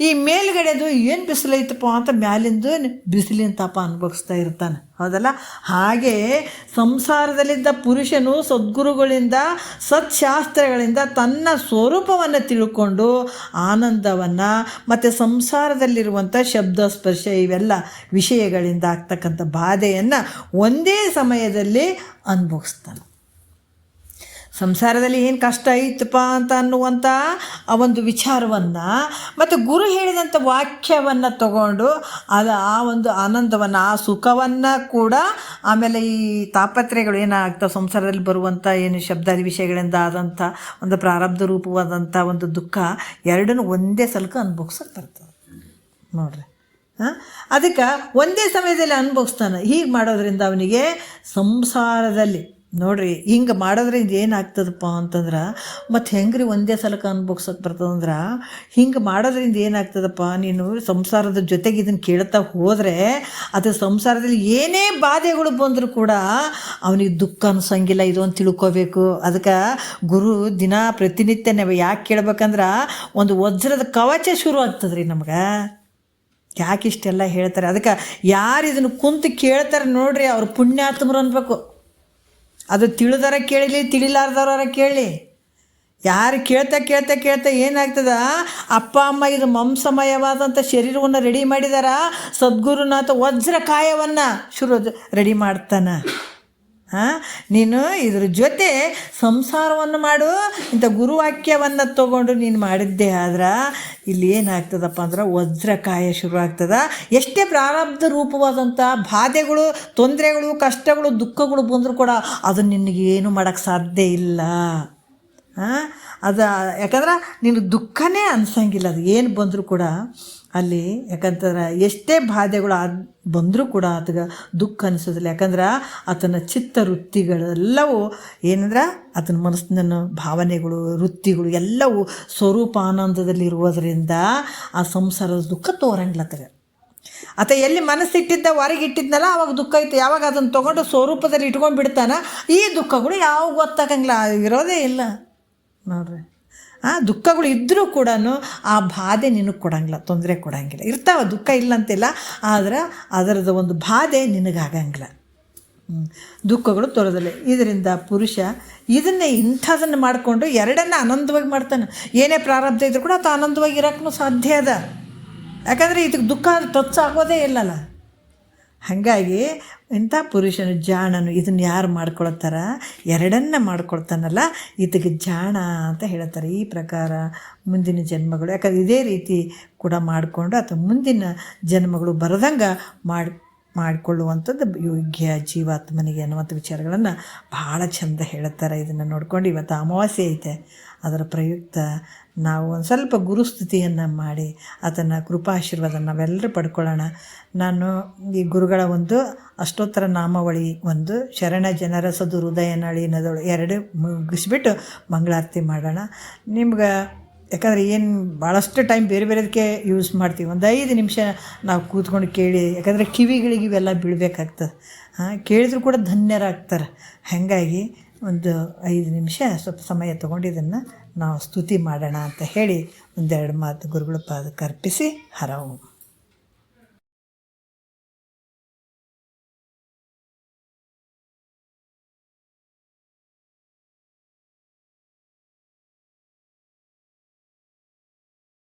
ಈ ಮೇಲ್ಗಡೆದು ಏನು ಬಿಸಿಲೈತಪ್ಪ ಅಂತ ಮ್ಯಾಲಿಂದು ಬಿಸಿಲಿನ ತಾಪ ಅನುಭವಿಸ್ತಾ ಇರ್ತಾನೆ. ಹೌದಲ್ಲ, ಹಾಗೆ ಸಂಸಾರದಲ್ಲಿದ್ದ ಪುರುಷನು ಸದ್ಗುರುಗಳಿಂದ, ಸತ್ಶಾಸ್ತ್ರಗಳಿಂದ ತನ್ನ ಸ್ವರೂಪವನ್ನು ತಿಳ್ಕೊಂಡು ಆನಂದವನ್ನು ಮತ್ತು ಸಂಸಾರದಲ್ಲಿರುವಂಥ ಶಬ್ದ ಸ್ಪರ್ಶ ಇವೆಲ್ಲ ವಿಷಯಗಳಿಂದ ಆಗ್ತಕ್ಕಂಥ ಬಾಧೆಯನ್ನು ಒಂದೇ ಸಮಯದಲ್ಲಿ ಅನುಭವಿಸ್ತಾನೆ. ಸಂಸಾರದಲ್ಲಿ ಏನು ಕಷ್ಟ ಐತಪ್ಪ ಅಂತ ಅನ್ನುವಂಥ ಆ ಒಂದು ವಿಚಾರವನ್ನು ಮತ್ತು ಗುರು ಹೇಳಿದಂಥ ವಾಕ್ಯವನ್ನು ತಗೊಂಡು ಆ ಒಂದು ಆನಂದವನ್ನು, ಆ ಸುಖವನ್ನು ಕೂಡ, ಆಮೇಲೆ ಈ ತಾಪತ್ರಯಗಳು ಏನಾಗ್ತವೆ ಸಂಸಾರದಲ್ಲಿ ಬರುವಂಥ ಏನು ಶಬ್ದಾದಿ ವಿಷಯಗಳಿಂದ ಆದಂಥ ಒಂದು ಪ್ರಾರಬ್ಧ ರೂಪವಾದಂಥ ಒಂದು ದುಃಖ, ಎರಡನ್ನೂ ಒಂದೇ ಸಲಕ ಅನುಭವಿಸೋಕೆ ಬರ್ತದೆ ನೋಡ್ರಿ. ಅದಕ್ಕೆ ಒಂದೇ ಸಮಯದಲ್ಲಿ ಅನುಭವಿಸ್ತಾನೆ. ಹೀಗೆ ಮಾಡೋದ್ರಿಂದ ಅವನಿಗೆ ಸಂಸಾರದಲ್ಲಿ ನೋಡ್ರಿ, ಹಿಂಗೆ ಮಾಡೋದ್ರಿಂದ ಏನಾಗ್ತದಪ್ಪ ಅಂತಂದ್ರೆ, ಮತ್ತು ಹೆಂಗ್ರಿ ಒಂದೇ ಸಲಕ ಅನ್ಭೋಗ್ಸೋಕೆ ಬರ್ತದಂದ್ರೆ, ಹಿಂಗೆ ಮಾಡೋದ್ರಿಂದ ಏನಾಗ್ತದಪ್ಪ, ನೀನು ಸಂಸಾರದ ಜೊತೆಗೆ ಇದನ್ನು ಕೇಳ್ತಾ ಹೋದರೆ ಅದು ಸಂಸಾರದಲ್ಲಿ ಏನೇ ಬಾಧೆಗಳು ಬಂದರೂ ಕೂಡ ಅವನಿಗೆ ದುಃಖ ಅನ್ಸಂಗಿಲ್ಲ. ಇದು ಅಂತ ತಿಳ್ಕೋಬೇಕು. ಅದಕ್ಕೆ ಗುರು ದಿನ ಪ್ರತಿನಿತ್ಯ ನಾವು ಯಾಕೆ ಕೇಳ್ಬೇಕಂದ್ರೆ, ಒಂದು ವಜ್ರದ ಕವಚ ಶುರು ಆಗ್ತದ್ರಿ ನಮ್ಗೆ. ಯಾಕೆ ಇಷ್ಟೆಲ್ಲ ಹೇಳ್ತಾರೆ, ಅದಕ್ಕೆ ಯಾರು ಇದನ್ನು ಕುಂತು ಕೇಳ್ತಾರೆ ನೋಡ್ರಿ, ಅವ್ರು ಪುಣ್ಯಾತ್ಮರು ಅನ್ಬೇಕು. ಅದು ತಿಳಿದಾರ ಕೇಳಲಿ, ತಿಳಿಲಾರ್ದವ್ರ ಕೇಳಿ. ಯಾರು ಕೇಳ್ತಾ ಏನಾಗ್ತದ, ಅಪ್ಪ ಅಮ್ಮ ಇದು ಮಾಂಸಮಯವಾದಂಥ ಶರೀರವನ್ನು ರೆಡಿ ಮಾಡಿದಾರ, ಸದ್ಗುರುನಾಥ ವಜ್ರ ಕಾಯವನ್ನು ರೆಡಿ ಮಾಡ್ತಾನೆ. ನೀನು ಇದ್ರ ಜೊತೆ ಸಂಸಾರವನ್ನು ಮಾಡು, ಇಂಥ ಗುರುವಾಕ್ಯವನ್ನು ತಗೊಂಡು ನೀನು ಮಾಡಿದ್ದೆ ಆದ್ರೆ ಇಲ್ಲಿ ಏನಾಗ್ತದಪ್ಪ ಅಂದ್ರೆ ವಜ್ರಕಾಯ ಶುರು ಆಗ್ತದೆ. ಎಷ್ಟೇ ಪ್ರಾರಬ್ಧ ರೂಪವಾದಂಥ ಬಾಧೆಗಳು, ತೊಂದರೆಗಳು, ಕಷ್ಟಗಳು, ದುಃಖಗಳು ಬಂದರೂ ಕೂಡ ಅದು ನಿನಗೇನು ಮಾಡೋಕ್ಕೆ ಸಾಧ್ಯ ಇಲ್ಲ. ಅದು ಯಾಕಂದ್ರೆ ನೀನು ದುಃಖನೇ ಅನ್ಸಂಗಿಲ್ಲ. ಅದು ಏನು ಬಂದರೂ ಕೂಡ ಅಲ್ಲಿ, ಯಾಕಂತಂದ್ರೆ ಎಷ್ಟೇ ಬಾಧೆಗಳು ಬಂದರೂ ಕೂಡ ಆತಗೆ ದುಃಖ ಅನಿಸೋದಿಲ್ಲ. ಯಾಕಂದ್ರೆ ಆತನ ಚಿತ್ತ ವೃತ್ತಿಗಳೆಲ್ಲವೂ ಏನಂದ್ರೆ ಆತನ ಮನಸ್ಸಿನ ಭಾವನೆಗಳು, ವೃತ್ತಿಗಳು ಎಲ್ಲವೂ ಸ್ವರೂಪ ಆನಂದದಲ್ಲಿರುವುದರಿಂದ ಆ ಸಂಸಾರದ ದುಃಖ ತೋರಂಗಿಲ್ಲ ಆತಗೆ. ಆತ ಎಲ್ಲಿ ಮನಸ್ಸಿಟ್ಟಿದ್ದ ಹೊರಗೆ ಇಟ್ಟಿದ್ನಲ್ಲ ಅವಾಗ ದುಃಖ ಐತೆ. ಯಾವಾಗ ಅದನ್ನು ತೊಗೊಂಡು ಸ್ವರೂಪದಲ್ಲಿ ಇಟ್ಕೊಂಡು ಬಿಡ್ತಾನೆ, ಈ ದುಃಖಗಳು ಯಾವ ಗೊತ್ತಾಗಂಗಿಲ್ಲ, ಇರೋದೇ ಇಲ್ಲ ನೋಡ್ರಿ. ದುಃಖಗಳು ಇದ್ದರೂ ಕೂಡ ಆ ಬಾಧೆ ನಿನಗೆ ಕೊಡಂಗಿಲ್ಲ, ತೊಂದರೆ ಕೊಡಂಗಿಲ್ಲ. ಇರ್ತಾವೆ ದುಃಖ ಇಲ್ಲ ಅಂತಿಲ್ಲ, ಆದರೆ ಅದರದ್ದು ಒಂದು ಬಾಧೆ ನಿನಗಾಗಂಗಿಲ್ಲ. ದುಃಖಗಳು ತೋರೋದಿಲ್ಲ. ಇದರಿಂದ ಪುರುಷ ಇದನ್ನೇ ಇಂಥದನ್ನು ಮಾಡಿಕೊಂಡು ಎರಡನ್ನ ಆನಂದವಾಗಿ ಮಾಡ್ತಾನೆ. ಏನೇ ಪ್ರಾರಬ್ಧ ಇದ್ರೂ ಕೂಡ ಆತ ಆನಂದವಾಗಿ ಇರೋಕ್ಕೂ ಸಾಧ್ಯ ಅದ. ಯಾಕಂದರೆ ಇದಕ್ಕೆ ದುಃಖ ಟಚ್ ಆಗೋದೇ ಇಲ್ಲಲ್ಲ. ಹಾಗಾಗಿ ಇಂಥ ಪುರುಷನು ಜಾಣನು. ಇದನ್ನು ಯಾರು ಮಾಡ್ಕೊಳ್ತಾರ, ಎರಡನ್ನ ಮಾಡ್ಕೊಳ್ತಾನಲ್ಲ, ಇದಕ್ಕೆ ಜಾಣ ಅಂತ ಹೇಳ್ತಾರೆ. ಈ ಪ್ರಕಾರ ಮುಂದಿನ ಜನ್ಮಗಳು, ಯಾಕಂದ್ರೆ ಇದೇ ರೀತಿ ಕೂಡ ಮಾಡಿಕೊಂಡು ಅಥವಾ ಮುಂದಿನ ಜನ್ಮಗಳು ಬರದಂಗೆ ಮಾಡಿಕೊಳ್ಳುವಂಥದ್ದು ಯೋಗ್ಯ ಜೀವಾತ್ಮನಿಗೆ ಅನ್ನುವಂಥ ವಿಚಾರಗಳನ್ನು ಭಾಳ ಚಂದ ಹೇಳ್ತಾರೆ. ಇದನ್ನು ನೋಡ್ಕೊಂಡು ಇವತ್ತು ಅಮಾವಾಸ್ಯೆ ಐತೆ, ಅದರ ಪ್ರಯುಕ್ತ ನಾವು ಒಂದು ಸ್ವಲ್ಪ ಗುರುಸ್ತುತಿಯನ್ನು ಮಾಡಿ ಆತನ ಕೃಪಾಶೀರ್ವಾದ ನಾವೆಲ್ಲರೂ ಪಡ್ಕೊಳ್ಳೋಣ. ನಾನು ಈ ಗುರುಗಳ ಒಂದು ಅಷ್ಟೋತ್ತರ ನಾಮಾವಳಿ, ಒಂದು ಶರಣ ಜನರ ಸದು ಹೃದಯ ನಳಿ ನದಳು, ಎರಡು ಮುಗಿಸ್ಬಿಟ್ಟು ಮಂಗಳಾರತಿ ಮಾಡೋಣ. ನಿಮ್ಗೆ ಯಾಕಂದರೆ ಏನು ಭಾಳಷ್ಟು ಟೈಮ್ ಬೇರೆ ಬೇರೆದಕ್ಕೆ ಯೂಸ್ ಮಾಡ್ತೀವಿ. ಒಂದು 5 ನಿಮಿಷ ನಾವು ಕೂತ್ಕೊಂಡು ಕೇಳಿ, ಯಾಕಂದರೆ ಕಿವಿಗಳಿಗೆ ಇವೆಲ್ಲ ಬೀಳಬೇಕಾಗ್ತದೆ. ಕೇಳಿದ್ರು ಕೂಡ ಧನ್ಯರಾಗ್ತಾರೆ. ಹಾಗಾಗಿ ಒಂದು 5 ನಿಮಿಷ ಸ್ವಲ್ಪ ಸಮಯ ತೊಗೊಂಡು ಇದನ್ನು ನಾವು ಸ್ತುತಿ ಮಾಡೋಣ ಅಂತ ಹೇಳಿ ಒಂದೆರಡು ಮಾತು ಗುರುಗಳ ಪಾದಕ್ಕೆ ಅರ್ಪಿಸಿ ಹರ ಓಂ.